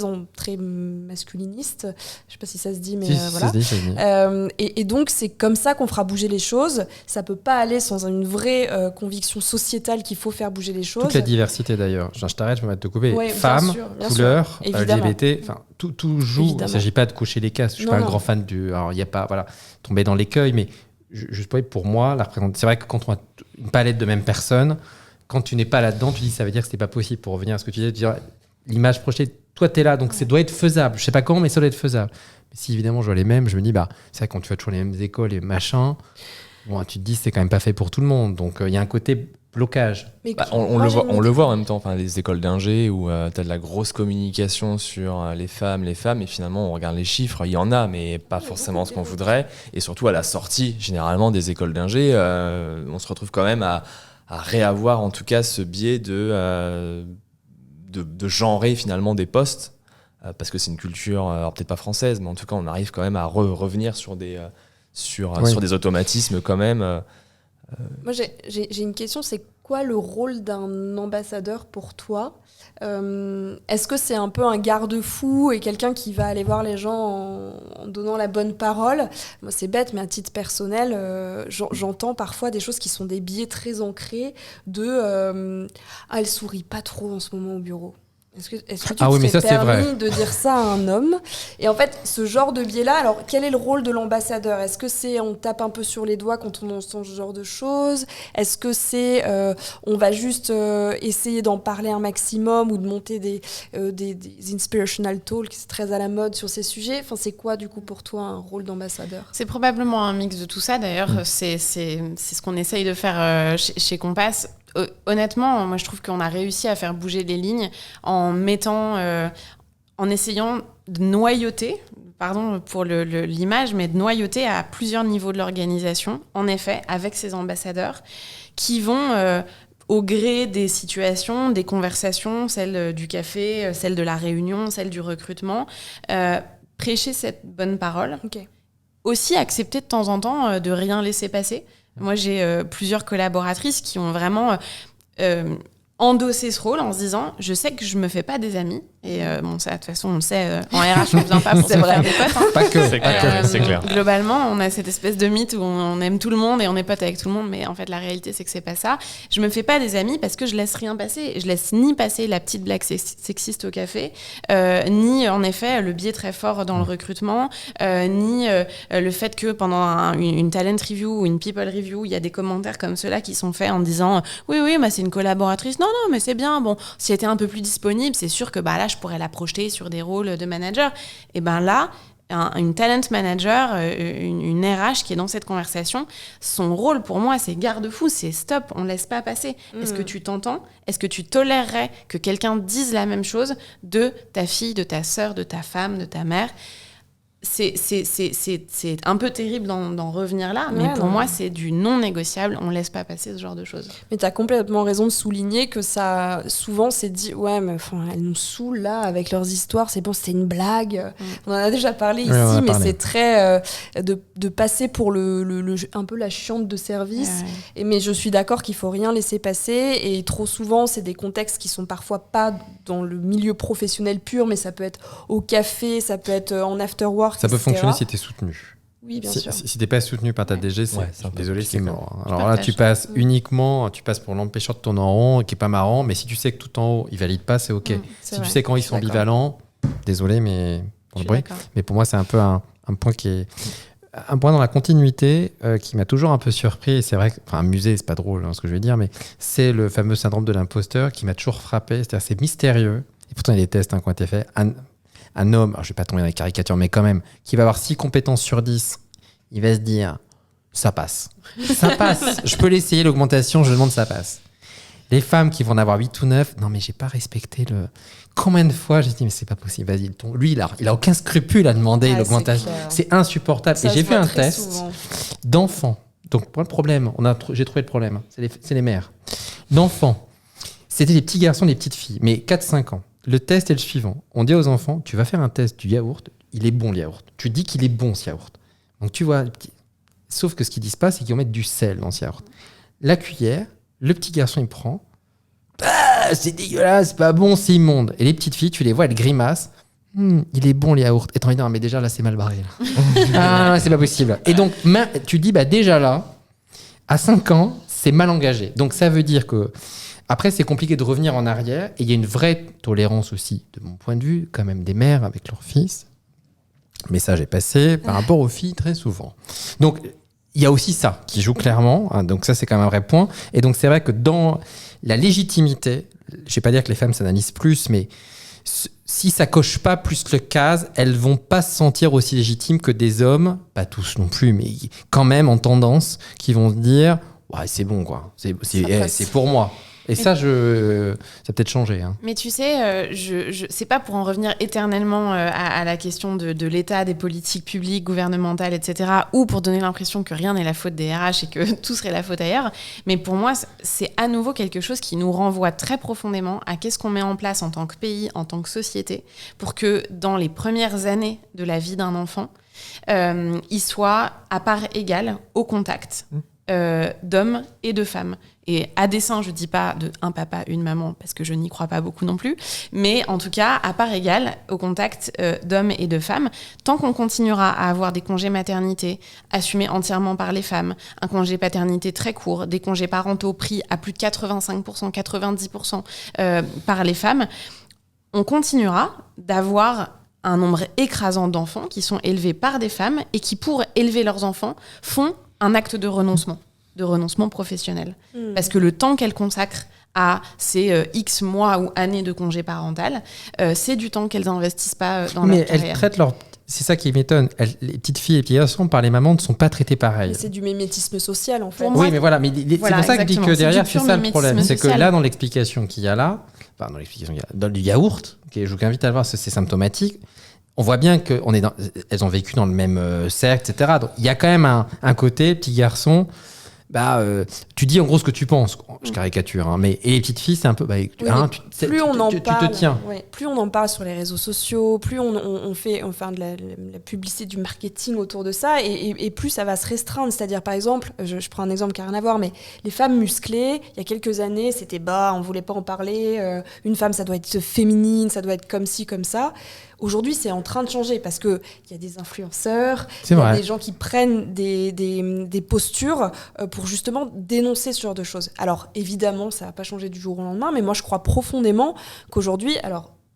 masculinistes. Je sais pas si ça se dit, mais voilà. Ça se dit. Et donc c'est comme ça qu'on fera bouger les choses. Ça peut pas aller sans une vraie conviction sociétale qu'il faut faire bouger les choses. Toute la diversité d'ailleurs. Je t'arrête, je vais te couper. Femmes, couleurs, LGBT, enfin tout joue. Évidemment. Il ne s'agit pas de cocher les cases. Je suis pas un grand fan alors il y a pas tomber dans l'écueil, mais juste pour moi, c'est vrai que quand on a une palette de mêmes personnes, quand tu n'es pas là-dedans, tu dis ça veut dire que c'était pas possible. Pour revenir à ce que tu disais, dire l'image projetée, toi tu es là, donc ça doit être faisable. Je sais pas comment, mais ça doit être faisable. Mais si évidemment je vois les mêmes, je me dis c'est vrai que quand tu vas toujours les mêmes écoles et machin, tu te dis c'est quand même pas fait pour tout le monde. Donc il y a un côté blocage. On le voit en même temps, les écoles d'ingé où tu as de la grosse communication sur les femmes, et finalement on regarde les chiffres, il y en a, mais pas forcément ce qu'on voudrait. Et surtout à la sortie, généralement, des écoles d'ingé, on se retrouve quand même à réavoir en tout cas ce biais de genrer finalement des postes, parce que c'est une culture, alors peut-être pas française, mais en tout cas on arrive quand même à revenir sur des automatismes quand même. Moi, j'ai une question, c'est quoi le rôle d'un ambassadeur pour toi ? Est-ce que c'est un peu un garde-fou et quelqu'un qui va aller voir les gens en donnant la bonne parole ? Moi, c'est bête, mais à titre personnel, j'entends parfois des choses qui sont des biais très ancrés de elle sourit pas trop en ce moment au bureau. Est-ce que tu te fais permis de dire ça à un homme ? Et en fait, ce genre de biais-là, alors quel est le rôle de l'ambassadeur ? Est-ce que c'est on tape un peu sur les doigts quand on entend ce genre de choses ? Est-ce que c'est on va juste essayer d'en parler un maximum ou de monter des inspirational talks, c'est très à la mode sur ces sujets ? Enfin, c'est quoi du coup pour toi un rôle d'ambassadeur ? C'est probablement un mix de tout ça. D'ailleurs, c'est ce qu'on essaye de faire chez Compass. Honnêtement, moi je trouve qu'on a réussi à faire bouger les lignes en essayant de noyauter, pardon pour l'image, mais de noyauter à plusieurs niveaux de l'organisation, en effet, avec ces ambassadeurs qui vont au gré des situations, des conversations, celle du café, celle de la réunion, celle du recrutement, prêcher cette bonne parole. Okay. Aussi accepter de temps en temps de rien laisser passer. Moi, j'ai plusieurs collaboratrices qui ont vraiment endossé ce rôle en se disant « Je sais que je me fais pas des amis. » Et ça, de toute façon, on le sait, en RH, on ne vient pas pour se faire des potes. Hein. Pas que. C'est clair. Globalement, on a cette espèce de mythe où on aime tout le monde et on est potes avec tout le monde. Mais en fait, la réalité, c'est que c'est pas ça. Je me fais pas des amis parce que je laisse rien passer. Je laisse ni passer la petite blague sexiste au café, ni, en effet, le biais très fort dans le recrutement, ni le fait que pendant une talent review ou une people review, il y a des commentaires comme ceux-là qui sont faits en disant « Oui, c'est une collaboratrice. Non, mais c'est bien. Bon, si elle était un peu plus disponible, c'est sûr que là, je pourrais la projeter sur des rôles de manager. » Et là, une talent manager, une RH qui est dans cette conversation, son rôle pour moi, c'est garde-fou, c'est stop, on ne laisse pas passer. Est-ce que tu t'entends ? Est-ce que tu tolérerais que quelqu'un dise la même chose de ta fille, de ta sœur, de ta femme, de ta mère ? C'est un peu terrible d'en revenir là, mais pour moi, c'est du non négociable. On ne laisse pas passer ce genre de choses. Mais tu as complètement raison de souligner que ça, souvent, c'est dit, ouais, mais elles nous saoulent là avec leurs histoires, c'est bon, c'était une blague. On en a déjà parlé ici, mais c'est très de passer pour un peu la chiante de service. Mais je suis d'accord qu'il ne faut rien laisser passer. Et trop souvent, c'est des contextes qui ne sont parfois pas dans le milieu professionnel pur, mais ça peut être au café, ça peut être en after-work. Ça peut fonctionner si tu es soutenu. Oui, bien sûr. Si tu n'es pas soutenu par ta DG, désolé, c'est mort. Alors là, tu passes pour l'empêcheur de tourner en rond, qui n'est pas marrant, mais si tu sais que tout en haut, il ne valide pas, c'est OK. Si tu sais quand ils sont ambivalents, désolé, mais pour le bruit. Mais pour moi, c'est un peu un point qui est... Un point dans la continuité qui m'a toujours un peu surpris, et c'est vrai que, un musée, c'est pas drôle ce que je vais dire, mais c'est le fameux syndrome de l'imposteur qui m'a toujours frappé. C'est-à-dire, c'est mystérieux, et pourtant il y a des tests qui ont été faits. Un homme, alors je vais pas tomber dans les caricatures, mais quand même, qui va avoir 6 compétences sur 10, il va se dire, ça passe. Ça passe. Je peux l'essayer, l'augmentation, je demande, ça passe. Les femmes qui vont en avoir 8 ou 9, non mais j'ai pas respecté le... Combien de fois j'ai dit, mais c'est pas possible, vas-y, lui, il a aucun scrupule à demander l'augmentation. C'est insupportable. Et j'ai fait un test d'enfants. Donc, pour le problème, j'ai trouvé le problème, c'est les mères. D'enfants. C'était des petits garçons, des petites filles, mais 4-5 ans. Le test est le suivant. On dit aux enfants, tu vas faire un test du yaourt, il est bon le yaourt. Tu dis qu'il est bon ce yaourt. Donc tu vois, sauf que ce qu'ils disent pas, c'est qu'ils vont mettre du sel dans ce yaourt. La cuillère, le petit garçon il prend, c'est dégueulasse, c'est pas bon, c'est immonde. Et les petites filles, tu les vois, elles grimacent. Il est bon le yaourt. Et t'as envie de dire, mais déjà là c'est mal barré. Là. C'est pas possible. Et donc tu dis, déjà là, à 5 ans, c'est mal engagé. Donc ça veut dire que après, c'est compliqué de revenir en arrière. Et il y a une vraie tolérance aussi, de mon point de vue, quand même des mères avec leurs fils. Message est passé par rapport aux filles très souvent. Donc, il y a aussi ça qui joue clairement. Donc ça, c'est quand même un vrai point. Et donc, c'est vrai que dans la légitimité, je ne vais pas dire que les femmes s'analysent plus, mais si ça coche pas plus le case, elles vont pas se sentir aussi légitimes que des hommes, pas tous non plus, mais quand même en tendance, qui vont se dire... ouais, c'est bon, quoi. C'est pour moi. Et ça, ça a peut-être changé. Hein. Mais tu sais, c'est pas pour en revenir éternellement à la question de l'État, des politiques publiques, gouvernementales, etc., ou pour donner l'impression que rien n'est la faute des RH et que tout serait la faute ailleurs. Mais pour moi, c'est à nouveau quelque chose qui nous renvoie très profondément à qu'est-ce qu'on met en place en tant que pays, en tant que société, pour que dans les premières années de la vie d'un enfant, il soit à part égale au contact d'hommes et de femmes. Et à dessein, je dis pas de un papa, une maman, parce que je n'y crois pas beaucoup non plus, mais en tout cas, à part égale, au contact d'hommes et de femmes, tant qu'on continuera à avoir des congés maternité assumés entièrement par les femmes, un congé paternité très court, des congés parentaux pris à plus de 85%, 90% par les femmes, on continuera d'avoir un nombre écrasant d'enfants qui sont élevés par des femmes et qui, pour élever leurs enfants, font un acte de renoncement professionnel. Parce que le temps qu'elles consacrent à ces X mois ou années de congé parental, c'est du temps qu'elles n'investissent pas dans leur carrière. Mais elles traitent leur... C'est ça qui m'étonne. Les petites filles et les petits garçons, par les mamans, ne sont pas traitées pareil. Mais c'est du mimétisme social, en fait. Oui, mais voilà. Mais c'est pour ça que je dis que derrière, c'est ça le problème. C'est que là, dans l'explication qu'il y a là, dans le yaourt, je vous invite à le voir, c'est symptomatique. On voit bien qu'elles ont vécu dans le même cercle, etc. Donc, il y a quand même un côté, petit garçon, tu dis en gros ce que tu penses. Je caricature, hein, mais et les petites filles, c'est un peu... plus on en parle, tu te tiens. Ouais, plus on en parle sur les réseaux sociaux, plus on fait de la publicité, du marketing autour de ça, et plus ça va se restreindre. C'est-à-dire, par exemple, je prends un exemple qui n'a rien à voir, mais les femmes musclées, il y a quelques années, c'était on ne voulait pas en parler. Une femme, ça doit être féminine, ça doit être comme ci, comme ça. Aujourd'hui, c'est en train de changer parce qu'il y a des influenceurs, il y a des gens qui prennent des postures pour justement dénoncer ce genre de choses. Alors, évidemment, ça ne va pas changer du jour au lendemain, mais moi, je crois profondément qu'aujourd'hui,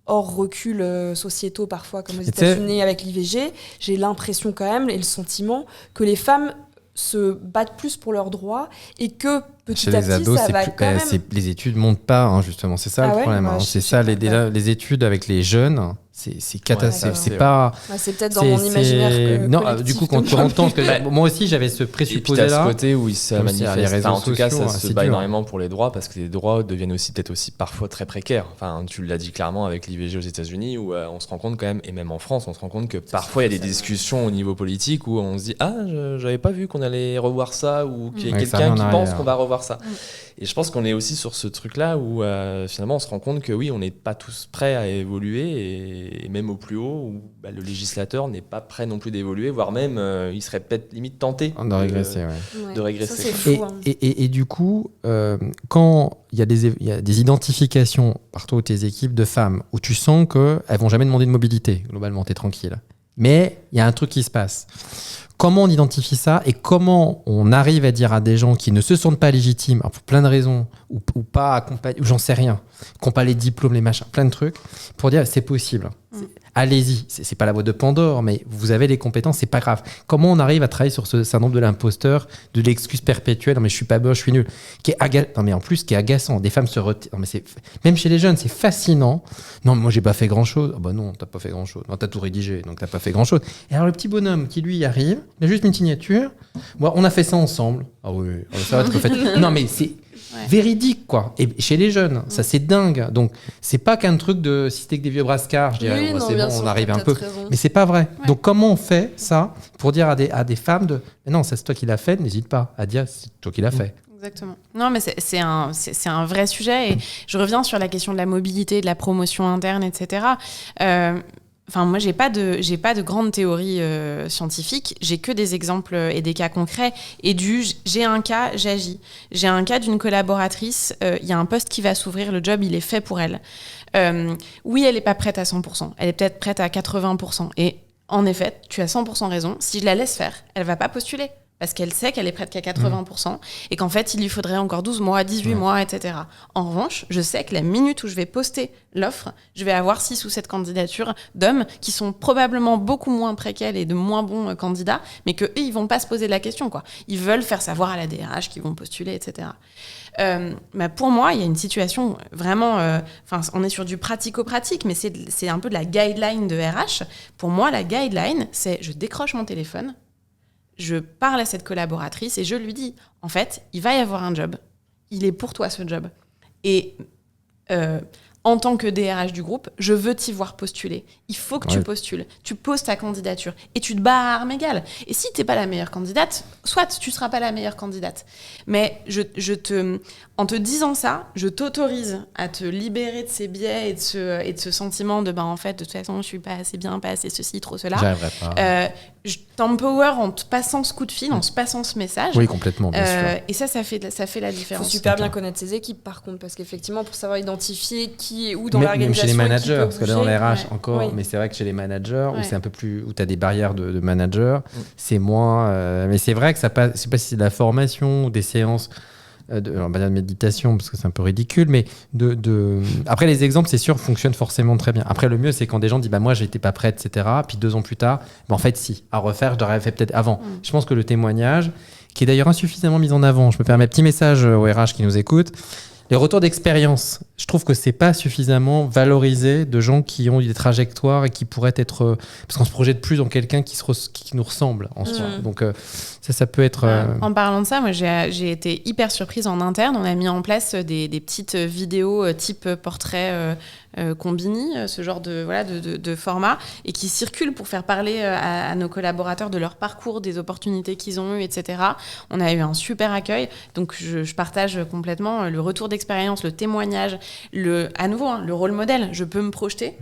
hors recul sociétaux parfois, comme aux États-Unis avec l'IVG, j'ai l'impression quand même et le sentiment que les femmes se battent plus pour leurs droits et que petit à petit, ça va quand même... Les études ne montent pas, hein, justement. C'est ça le problème. Hein. C'est ça, les études avec les jeunes... C'est catastrophique. C'est pas. C'est peut-être dans mon imaginaire. Non, du coup, quand tu entends que moi aussi, j'avais ce présupposé-là. Et puis t'as ce côté où il se manifeste. En tout cas, ça se bat dur. énormément pour les droits parce que les droits deviennent aussi peut-être aussi parfois très précaires. Enfin, tu l'as dit clairement avec l'IVG aux États-Unis où on se rend compte quand même, et même en France, on se rend compte que parfois il y a des discussions au niveau politique où on se dit j'avais pas vu qu'on allait revoir ça ou qu'il y a quelqu'un qui pense qu'on va revoir ça. Et je pense qu'on est aussi sur ce truc-là où finalement on se rend compte que oui, on n'est pas tous prêts à évoluer et même au plus haut où le législateur n'est pas prêt non plus d'évoluer, voire même il serait peut-être limite tenté de régresser. De régresser. Ça, c'est fou, et du coup, quand il y a des identifications partout tes équipes de femmes où tu sens qu'elles vont jamais demander de mobilité, globalement, t'es tranquille. Mais il y a un truc qui se passe. Comment on identifie ça et comment on arrive à dire à des gens qui ne se sentent pas légitimes, pour plein de raisons, ou pas accompagnés, ou j'en sais rien, qui n'ont pas les diplômes, les machins, plein de trucs, pour dire c'est possible. Allez-y, c'est pas la boîte de Pandore, mais vous avez les compétences, c'est pas grave. Comment on arrive à travailler sur ce syndrome de l'imposteur, de l'excuse perpétuelle, non mais je suis pas boss, je suis nul, qui est non mais en plus qui est agaçant. Des femmes se retirent, non mais même chez les jeunes, c'est fascinant. Non, mais moi j'ai pas fait grand chose. Oh bah non, t'as pas fait grand chose. Non, t'as tout rédigé, donc t'as pas fait grand chose. Et alors le petit bonhomme qui lui arrive, il a juste une signature. Bon, on a fait ça ensemble. Ah oui, ça va être fait. Non mais c'est véridique quoi. Et chez les jeunes, ça c'est dingue. Donc c'est pas qu'un truc de si c'était que des vieux brascars, je dirais c'est bon, on arrive un peu. Mais c'est pas vrai. Ouais. Donc comment on fait ça pour dire à des femmes mais non, ça c'est toi qui l'as fait, n'hésite pas à dire c'est toi qui l'as fait. Exactement. Non, mais c'est un vrai sujet et je reviens sur la question de la mobilité, de la promotion interne, etc. Enfin, moi, j'ai pas de grande théorie scientifique. J'ai que des exemples et des cas concrets. Et j'ai un cas, j'agis. J'ai un cas d'une collaboratrice. Il y a un poste qui va s'ouvrir. Le job, il est fait pour elle. Oui, elle est pas prête à 100%. Elle est peut-être prête à 80%. Et en effet, tu as 100% raison. Si je la laisse faire, elle va pas postuler. Parce qu'elle sait qu'elle est prête qu'à 80% et qu'en fait, il lui faudrait encore 12 mois, 18 mois, etc. En revanche, je sais que la minute où je vais poster l'offre, je vais avoir 6 ou 7 candidatures d'hommes qui sont probablement beaucoup moins près qu'elle et de moins bons candidats, mais qu'eux, ils vont pas se poser la question, quoi. Ils veulent faire savoir à la DRH qu'ils vont postuler, etc. Pour moi, il y a une situation vraiment... on est sur du pratico-pratique, mais c'est un peu de la guideline de RH. Pour moi, la guideline, c'est je décroche mon téléphone, je parle à cette collaboratrice et je lui dis, en fait, il va y avoir un job. Il est pour toi, ce job. Et en tant que DRH du groupe, je veux t'y voir postuler. Il faut que tu postules. Tu poses ta candidature et tu te bats à armes égales. Et si t'es pas la meilleure candidate, soit tu seras pas la meilleure candidate. Mais en te disant ça, je t'autorise à te libérer de ces biais et de ce sentiment de en fait, de toute façon, je suis pas assez bien, pas assez ceci, trop cela. J'arriverai pas. Je t'empower en te passant ce coup de fil, en se passant ce message. Oui, complètement, bien sûr. Et ça fait la différence. Il faut super bien connaître ses équipes, par contre, parce qu'effectivement, pour savoir identifier qui est où dans l'organisation. Même chez les managers, parce que là, dans les RH, encore, oui. mais c'est vrai que chez les managers, où c'est un peu plus, où tu as des barrières de manager, c'est moins. Mais c'est vrai que ça passe, je sais pas si c'est de la formation ou des séances. Alors, de méditation, parce que c'est un peu ridicule, mais après, les exemples, c'est sûr, fonctionnent forcément très bien. Après, le mieux, c'est quand des gens disent moi, j'étais pas prête, etc. Puis 2 ans plus tard, en fait, si, à refaire, je l'aurais fait peut-être avant. Je pense que le témoignage, qui est d'ailleurs insuffisamment mis en avant, je me permets un petit message aux RH qui nous écoutent. Les retours d'expérience, je trouve que c'est pas suffisamment valorisé de gens qui ont eu des trajectoires et qui pourraient être... parce qu'on se projette plus dans quelqu'un qui nous ressemble en soi. Donc ça peut être... En parlant de ça, moi j'ai été hyper surprise en interne. On a mis en place des petites vidéos type portrait Combini, ce genre de format, et qui circulent pour faire parler à nos collaborateurs de leur parcours, des opportunités qu'ils ont eues, etc. On a eu un super accueil. Donc je partage complètement le retour d'expérience, le témoignage, à nouveau, le rôle modèle. Je peux me projeter,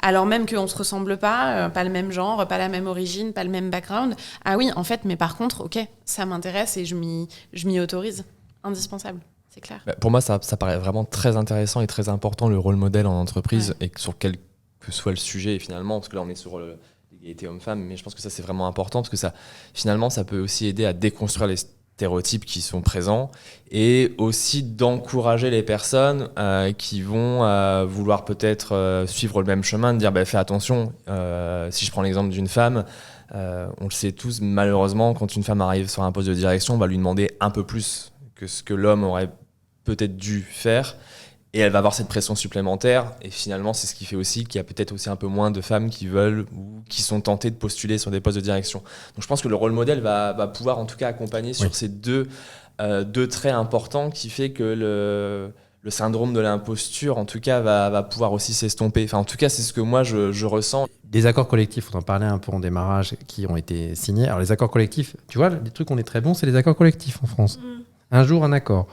alors même qu'on ne se ressemble pas le même genre, pas la même origine, pas le même background. Ah oui, en fait, mais par contre, ok, ça m'intéresse et je m'y autorise. Indispensable. C'est clair. Pour moi, ça paraît vraiment très intéressant et très important, le rôle modèle en entreprise, et sur quel que soit le sujet, finalement, parce que là, on est sur l'égalité homme-femme, mais je pense que ça, c'est vraiment important, parce que ça peut aussi aider à déconstruire les stéréotypes qui sont présents, et aussi d'encourager les personnes qui vont vouloir peut-être suivre le même chemin, de dire fais attention. Si je prends l'exemple d'une femme, on le sait tous, malheureusement, quand une femme arrive sur un poste de direction, on va lui demander un peu plus que ce que l'homme aurait peut-être dû faire, et elle va avoir cette pression supplémentaire, et finalement c'est ce qui fait aussi qu'il y a peut-être aussi un peu moins de femmes qui veulent ou qui sont tentées de postuler sur des postes de direction. Donc je pense que le rôle modèle va pouvoir en tout cas accompagner sur ces deux traits importants, qui fait que le syndrome de l'imposture en tout cas va pouvoir aussi s'estomper. Enfin en tout cas c'est ce que moi je ressens. Des accords collectifs, on en parlait un peu en démarrage, qui ont été signés. Alors les accords collectifs, tu vois, les trucs où on est très bon, c'est les accords collectifs en France. Un jour, un accord.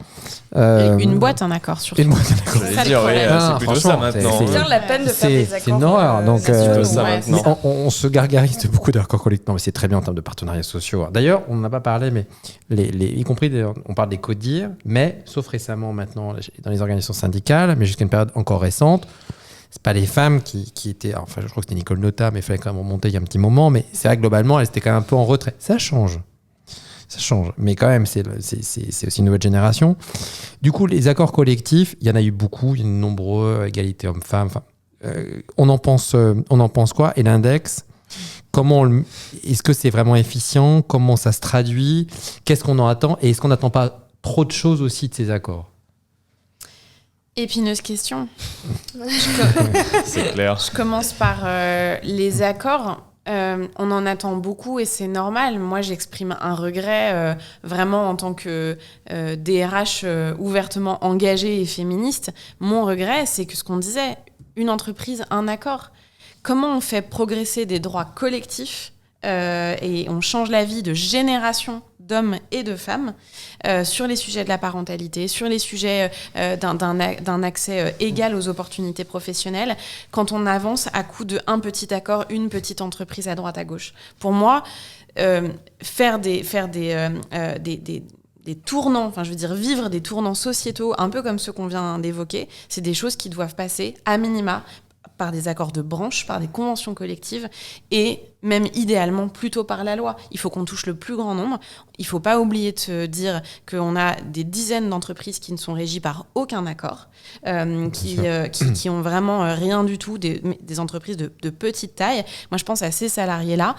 Une boîte, un accord, surtout. Une boîte, un accord. C'est plutôt ça maintenant. C'est bien la peine de faire des accords. C'est une horreur. Donc, maintenant. On se gargarise de beaucoup d'accords collectifs. Non, mais c'est très bien en termes de partenariats sociaux. D'ailleurs, on n'en a pas parlé, mais y compris, on parle des CODIR, mais sauf récemment maintenant dans les organisations syndicales, mais jusqu'à une période encore récente, c'est pas les femmes qui étaient... Enfin, je crois que c'était Nicole Notat, mais il fallait quand même remonter il y a un petit moment. Mais c'est vrai que globalement, elles étaient quand même un peu en retrait. Ça change, mais quand même, c'est aussi une nouvelle génération. Du coup, les accords collectifs, il y en a eu beaucoup, il y en a nombreux, égalité homme-femme. On en pense quoi? Et l'index, est-ce que c'est vraiment efficient? Comment ça se traduit? Qu'est-ce qu'on en attend? Et est-ce qu'on n'attend pas trop de choses aussi de ces accords? Épineuse question. C'est clair. Je commence par les accords. On en attend beaucoup et c'est normal. Moi, j'exprime un regret vraiment en tant que DRH ouvertement engagée et féministe. Mon regret, c'est que ce qu'on disait, une entreprise, un accord. Comment on fait progresser des droits collectifs et on change la vie de générations d'hommes et de femmes sur les sujets de la parentalité, sur les sujets d'un accès égal aux opportunités professionnelles, quand on avance à coup d'un petit accord, une petite entreprise à droite à gauche. Pour moi, faire des tournants, enfin je veux dire vivre des tournants sociétaux, un peu comme ceux qu'on vient d'évoquer, c'est des choses qui doivent passer à minima par des accords de branche, par des conventions collectives et même idéalement plutôt par la loi. Il faut qu'on touche le plus grand nombre. Il ne faut pas oublier de se dire qu'on a des dizaines d'entreprises qui ne sont régies par aucun accord, qui ont vraiment rien du tout, des entreprises de petite taille. Moi, je pense à ces salariés-là,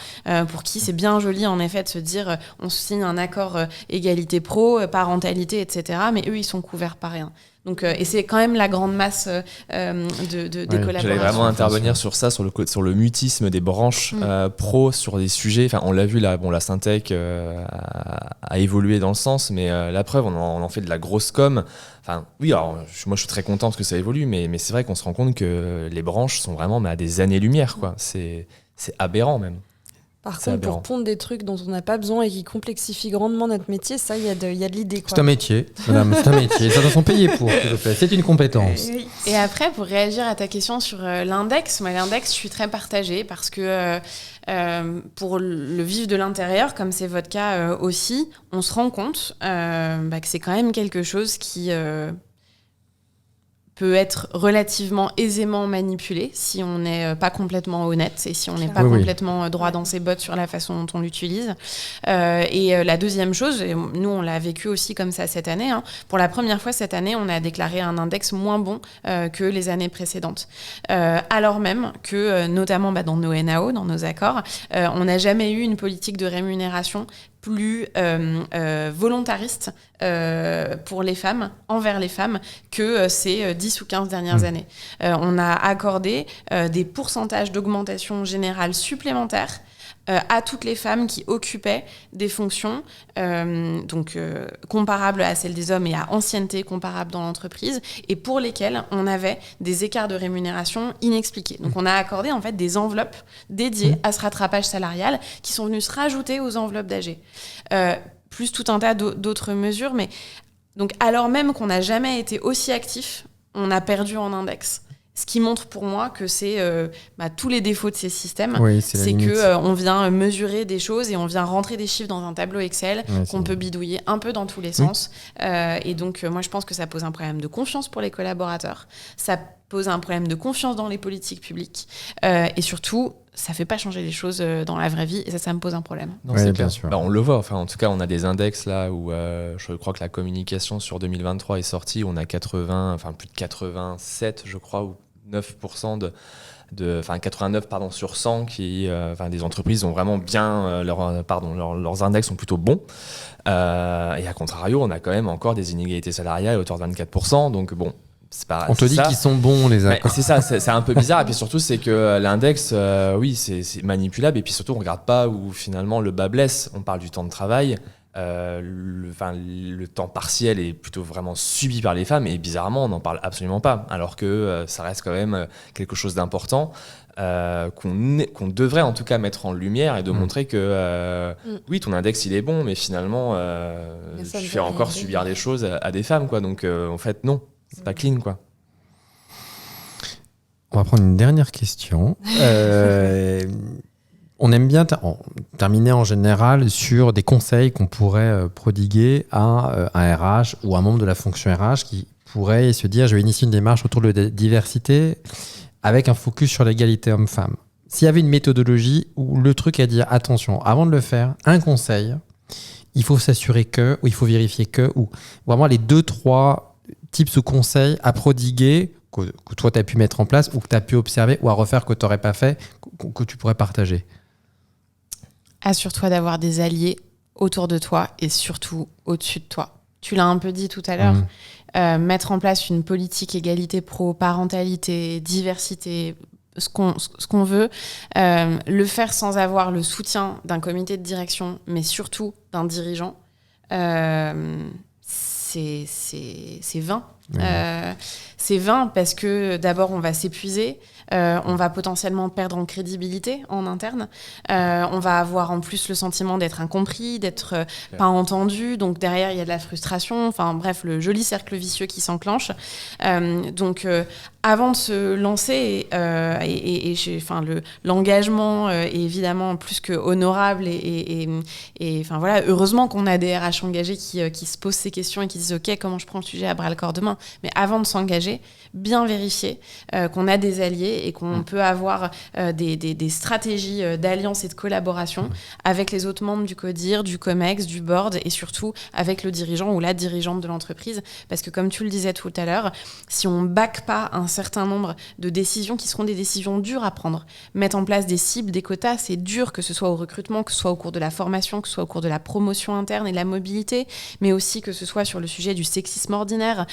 pour qui c'est bien joli en effet de se dire on signe un accord égalité pro, parentalité, etc. Mais eux, ils sont couverts par rien. Donc, et c'est quand même la grande masse des collaborateurs. J'allais vraiment intervenir sur ça, sur le mutisme des branches, pro sur des sujets. Enfin, on l'a vu là, la Syntec a évolué dans le sens, mais la preuve, on en fait de la grosse com. Enfin, oui, alors moi je suis très content parce que ça évolue, mais c'est vrai qu'on se rend compte que les branches sont vraiment à des années-lumière, quoi. C'est aberrant même. Par contre, pour pondre des trucs dont on n'a pas besoin et qui complexifient grandement notre métier, ça, il y a de l'idée. Quoi. C'est un métier, madame, c'est un métier. Ça doit sont payés pour, s'il vous plaît. C'est une compétence. Oui. Et après, pour réagir à ta question sur l'index, moi, l'index, je suis très partagée parce que pour le vivre de l'intérieur, comme c'est votre cas aussi, on se rend compte que c'est quand même quelque chose qui... peut être relativement aisément manipulé si on n'est pas complètement honnête et si on n'est pas complètement droit dans ses bottes sur la façon dont on l'utilise. Et la deuxième chose, et nous on l'a vécu aussi comme ça cette année, pour la première fois cette année, on a déclaré un index moins bon que les années précédentes. Alors même que, notamment dans nos NAO, dans nos accords, on n'a jamais eu une politique de rémunération plus volontariste pour les femmes, envers les femmes, que ces 10 ou 15 dernières années. On a accordé des pourcentages d'augmentation générale supplémentaires à toutes les femmes qui occupaient des fonctions comparables à celles des hommes et à ancienneté comparable dans l'entreprise, et pour lesquelles on avait des écarts de rémunération inexpliqués. Donc on a accordé en fait des enveloppes dédiées à ce rattrapage salarial qui sont venues se rajouter aux enveloppes d'AG. Plus tout un tas d'autres mesures, mais donc alors même qu'on n'a jamais été aussi actif, on a perdu en index. Ce qui montre pour moi que c'est tous les défauts de ces systèmes, c'est que on vient mesurer des choses et on vient rentrer des chiffres dans un tableau Excel qu'on peut bidouiller un peu dans tous les sens. Et donc moi je pense que ça pose un problème de confiance pour les collaborateurs, ça pose un problème de confiance dans les politiques publiques et surtout ça fait pas changer les choses dans la vraie vie et ça me pose un problème. Non, c'est bien sûr. On le voit, en tout cas on a des index là où je crois que la communication sur 2023 est sortie, on a plus de 87 je crois, ou 9% 89 sur 100 qui des entreprises ont vraiment bien leurs index sont plutôt bons et à contrario on a quand même encore des inégalités salariales à hauteur de 24%, donc bon, on te dit qu'ils sont bons les accords. C'est ça, c'est un peu bizarre. Et puis surtout, c'est que l'index, c'est manipulable. Et puis surtout, on regarde pas où finalement le bas blesse. On parle du temps de travail. Le temps partiel est plutôt vraiment subi par les femmes. Et bizarrement, on n'en parle absolument pas. Alors que ça reste quand même quelque chose d'important qu'on devrait en tout cas mettre en lumière et de montrer que oui, ton index, il est bon. Mais finalement, tu fais encore subir des choses à des femmes, quoi. Donc, en fait, non. C'est pas clean, quoi. On va prendre une dernière question. On aime bien terminer en général sur des conseils qu'on pourrait prodiguer à un RH ou un membre de la fonction RH qui pourrait se dire je vais initier une démarche autour de la diversité avec un focus sur l'égalité homme-femme. S'il y avait une méthodologie où le truc à dire attention, avant de le faire, un conseil, il faut s'assurer que, ou il faut vérifier que, ou vraiment les 2-3 tips ou conseils à prodiguer que toi tu as pu mettre en place ou que tu as pu observer ou à refaire que tu n'aurais pas fait, que tu pourrais partager. Assure-toi d'avoir des alliés autour de toi et surtout au-dessus de toi. Tu l'as un peu dit tout à l'heure, mettre en place une politique égalité pro-parentalité, diversité, ce qu'on veut, le faire sans avoir le soutien d'un comité de direction, mais surtout d'un dirigeant, c'est vain. C'est vain parce que d'abord on va s'épuiser, on va potentiellement perdre en crédibilité en interne, on va avoir en plus le sentiment d'être incompris, d'être pas entendu, donc derrière il y a de la frustration, enfin bref, le joli cercle vicieux qui s'enclenche. Donc avant de se lancer, l'engagement est évidemment plus que honorable et enfin voilà, heureusement qu'on a des RH engagés qui se posent ces questions et qui disent ok, comment je prends le sujet à bras le corps demain, mais avant de s'engager, bien vérifier qu'on a des alliés et qu'on peut avoir des stratégies d'alliance et de collaboration avec les autres membres du CODIR, du COMEX, du board et surtout avec le dirigeant ou la dirigeante de l'entreprise, parce que comme tu le disais tout à l'heure, si on back pas un certain nombre de décisions qui seront des décisions dures à prendre, mettre en place des cibles, des quotas, c'est dur, que ce soit au recrutement, que ce soit au cours de la formation, que ce soit au cours de la promotion interne et de la mobilité, mais aussi que ce soit sur le sujet du sexisme ordinaire,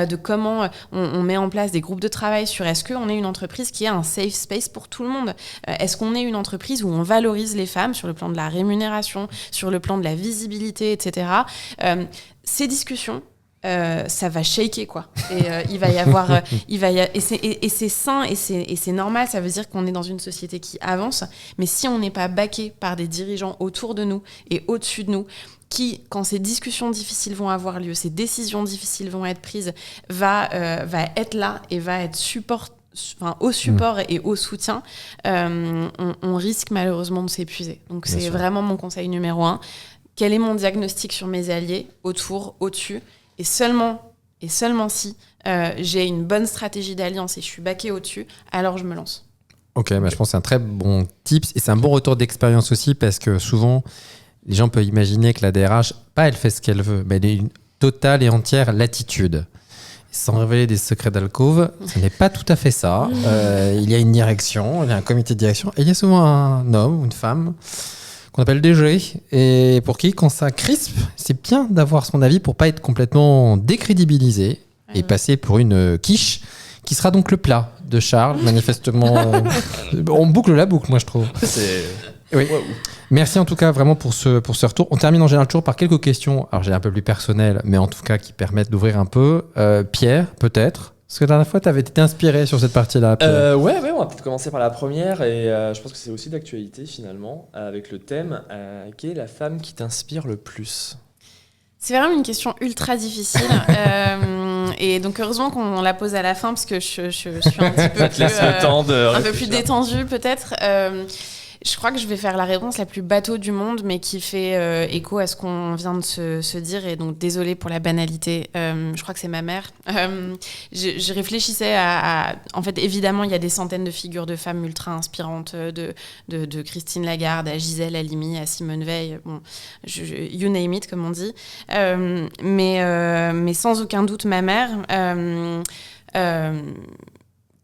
de comment on met en place des groupes de travail sur est-ce qu'on est une entreprise qui est un safe space pour tout le monde, est-ce qu'on est une entreprise où on valorise les femmes sur le plan de la rémunération, sur le plan de la visibilité, etc. Ces discussions, ça va shaker, quoi. Et il va y avoir, et c'est sain et c'est normal. Ça veut dire qu'on est dans une société qui avance. Mais si on n'est pas backé par des dirigeants autour de nous et au-dessus de nous, qui, quand ces discussions difficiles vont avoir lieu, ces décisions difficiles vont être prises, va être là et va être au support et au soutien, on risque malheureusement de s'épuiser. Donc c'est vraiment mon conseil numéro 1. Quel est mon diagnostic sur mes alliés, autour, au-dessus ? Et seulement si j'ai une bonne stratégie d'alliance et je suis baquée au-dessus, alors je me lance. Ok, je pense que c'est un très bon tips et c'est un bon retour d'expérience aussi parce que souvent, les gens peuvent imaginer que la DRH, pas elle fait ce qu'elle veut, mais elle a une totale et entière latitude. Sans révéler des secrets d'alcôve, ce n'est pas tout à fait ça. Il y a une direction, il y a un comité de direction et il y a souvent un homme ou une femme qu'on appelle DG, et pour qui, quand ça crispe, c'est bien d'avoir son avis pour pas être complètement décrédibilisé et passer pour une quiche, qui sera donc le plat de Charles, manifestement. On boucle la boucle, moi, je trouve. Oui. Wow. Merci en tout cas vraiment pour ce retour. On termine en général toujours par quelques questions, alors j'ai un peu plus personnelles, mais en tout cas qui permettent d'ouvrir un peu. Pierre, peut-être. Parce que la dernière fois, tu avais été inspiré sur cette partie-là. Ouais, on va peut-être commencer par la première. Et je pense que c'est aussi d'actualité, finalement, avec le thème qui est la femme qui t'inspire le plus. C'est vraiment une question ultra difficile. Et donc, heureusement qu'on la pose à la fin, parce que je suis un petit peu plus détendue, peut-être. Je crois que je vais faire la réponse la plus bateau du monde, mais qui fait écho à ce qu'on vient de se dire. Et donc, désolée pour la banalité. Je crois que c'est ma mère. Je réfléchissais à... En fait, évidemment, il y a des centaines de figures de femmes ultra inspirantes, de Christine Lagarde à Gisèle Halimi, à Simone Veil. Bon, you name it, comme on dit. Mais sans aucun doute, ma mère...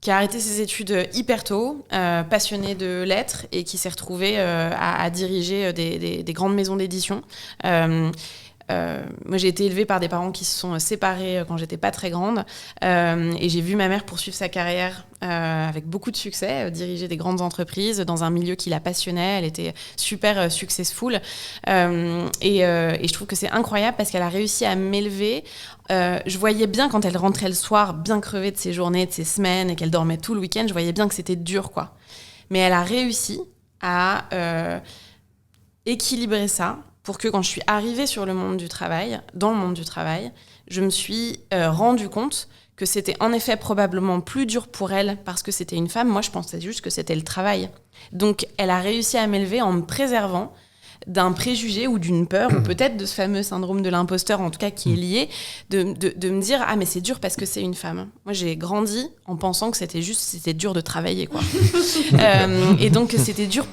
qui a arrêté ses études hyper tôt, passionnée de lettres et qui s'est retrouvée à diriger des grandes maisons d'édition. Moi, j'ai été élevée par des parents qui se sont séparés quand j'étais pas très grande, et j'ai vu ma mère poursuivre sa carrière avec beaucoup de succès, diriger des grandes entreprises dans un milieu qui la passionnait. Elle était super successful, et je trouve que c'est incroyable parce qu'elle a réussi à m'élever. Je voyais bien quand elle rentrait le soir, bien crevée de ses journées, de ses semaines, et qu'elle dormait tout le week-end, je voyais bien que c'était dur, quoi. Mais elle a réussi à équilibrer ça pour que quand je suis arrivée dans le monde du travail, je me suis rendu compte que c'était en effet probablement plus dur pour elle parce que c'était une femme. Moi, je pensais juste que c'était le travail. Donc, elle a réussi à m'élever en me préservant d'un préjugé ou d'une peur, ou peut-être de ce fameux syndrome de l'imposteur, en tout cas qui est lié, de me dire « Ah, mais c'est dur parce que c'est une femme ». Moi, j'ai grandi en pensant que c'était dur de travailler, quoi. Et donc, c'était dur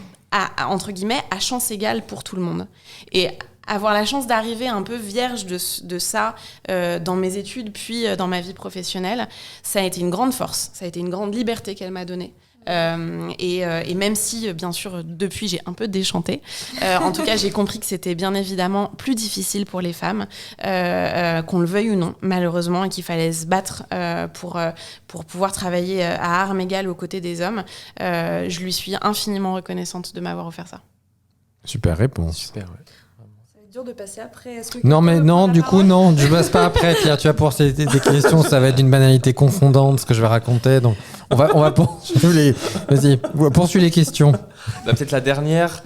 entre guillemets, à chance égale pour tout le monde. Et avoir la chance d'arriver un peu vierge de ça dans mes études, puis dans ma vie professionnelle, ça a été une grande force, ça a été une grande liberté qu'elle m'a donnée. Et même si, bien sûr, depuis, j'ai un peu déchanté, en tout cas, j'ai compris que c'était bien évidemment plus difficile pour les femmes, qu'on le veuille ou non, malheureusement, et qu'il fallait se battre pour pouvoir travailler à armes égales aux côtés des hommes. Je lui suis infiniment reconnaissante de m'avoir offert ça. Super réponse. Super, ouais. Dur de passer après. Non, du coup, non, je passe pas après, Pierre. Tu vas pouvoir poser des questions, ça va être d'une banalité confondante, ce que je vais raconter. Donc, on va poursuivre les questions. Peut-être la dernière.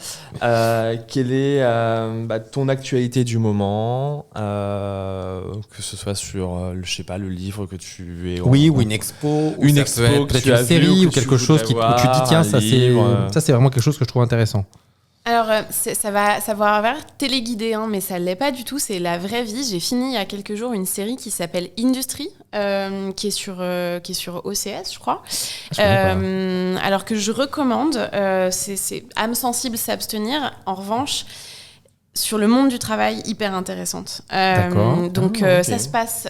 Quelle est ton actualité du moment, que ce soit sur, le livre que tu es... Oui, ou une expo. Peut-être une série ou quelque chose où tu dis, tiens, ça c'est vraiment quelque chose que je trouve intéressant. Alors, ça va avoir téléguidé, mais ça ne l'est pas du tout. C'est la vraie vie. J'ai fini il y a quelques jours une série qui s'appelle Industrie, qui est sur OCS, je crois. Alors que je recommande, c'est âme sensible s'abstenir. En revanche, sur le monde du travail hyper intéressante. Donc ça se passe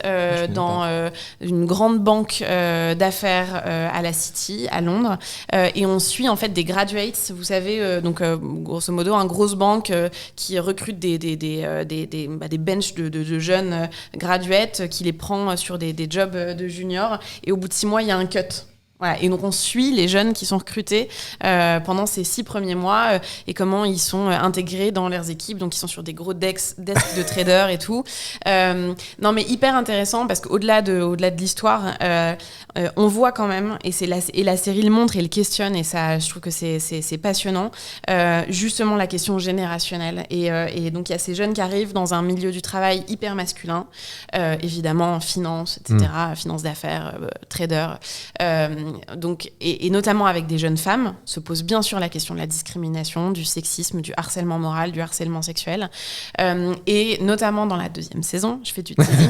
dans une grande banque d'affaires à la City, à Londres, et on suit en fait des graduates, vous savez, donc grosso modo, une grosse banque qui recrute des benches de jeunes graduates, qui les prend sur des jobs de juniors, et au bout de 6 mois, il y a un cut. Voilà. Et donc on suit les jeunes qui sont recrutés pendant ces 6 premiers mois et comment ils sont intégrés dans leurs équipes. Donc ils sont sur des gros desks de traders et tout. Non mais hyper intéressant parce qu'au-delà de l'histoire, on voit quand même, et la série le montre et le questionne, et ça, je trouve que c'est passionnant, justement la question générationnelle. Et donc il y a ces jeunes qui arrivent dans un milieu du travail hyper masculin, évidemment finance, etc., finance d'affaires, trader. Donc, et notamment avec des jeunes femmes, se pose bien sûr la question de la discrimination, du sexisme, du harcèlement moral, du harcèlement sexuel. Et notamment dans la 2e saison, je fais du teasing.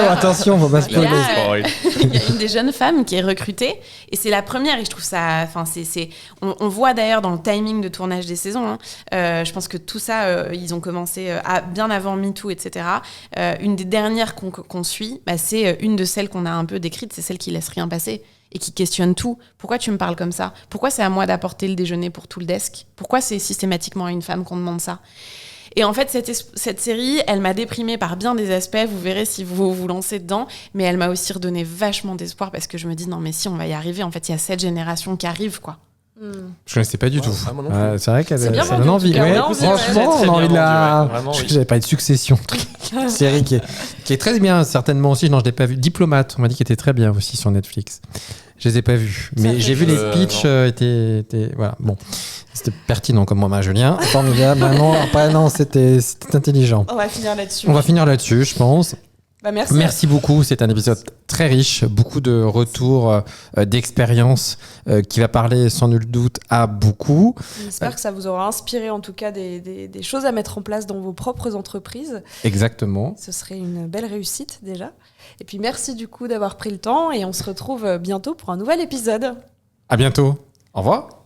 Attention, on va pas spoiler. Il y a une des jeunes femmes qui est recrutée, et c'est la première, et je trouve ça... On voit d'ailleurs dans le timing de tournage des saisons, je pense que tout ça, ils ont commencé bien avant MeToo, etc. Une des dernières qu'on suit, c'est une de celles qu'on a un peu décrites, c'est celle qui laisse rien passer et qui questionne tout. Pourquoi tu me parles comme ça ? Pourquoi c'est à moi d'apporter le déjeuner pour tout le desk ? Pourquoi c'est systématiquement à une femme qu'on demande ça ? Et en fait, cette série, elle m'a déprimée par bien des aspects, vous verrez si vous vous lancez dedans, mais elle m'a aussi redonné vachement d'espoir parce que je me dis, non mais si, on va y arriver, en fait, il y a cette génération qui arrive, quoi. Je connaissais pas du tout. C'est vrai qu'elle ça donne envie. Franchement, on a envie de la. J'avais pas de Succession. Une série qui est très bien, certainement aussi. Non, je l'ai pas vu. Diplomate, on m'a dit qu'elle était très bien aussi sur Netflix. Je les ai pas vus, mais j'ai vu les pitchs. Voilà, bon, c'était pertinent comme moi, Julien. Formidable. Non, c'était intelligent. On va finir là-dessus. Je pense. Merci beaucoup, c'est un épisode très riche, beaucoup de retours d'expérience qui va parler sans nul doute à beaucoup. J'espère que ça vous aura inspiré en tout cas des choses à mettre en place dans vos propres entreprises. Exactement. Ce serait une belle réussite déjà. Et puis merci du coup d'avoir pris le temps et on se retrouve bientôt pour un nouvel épisode. À bientôt. Au revoir.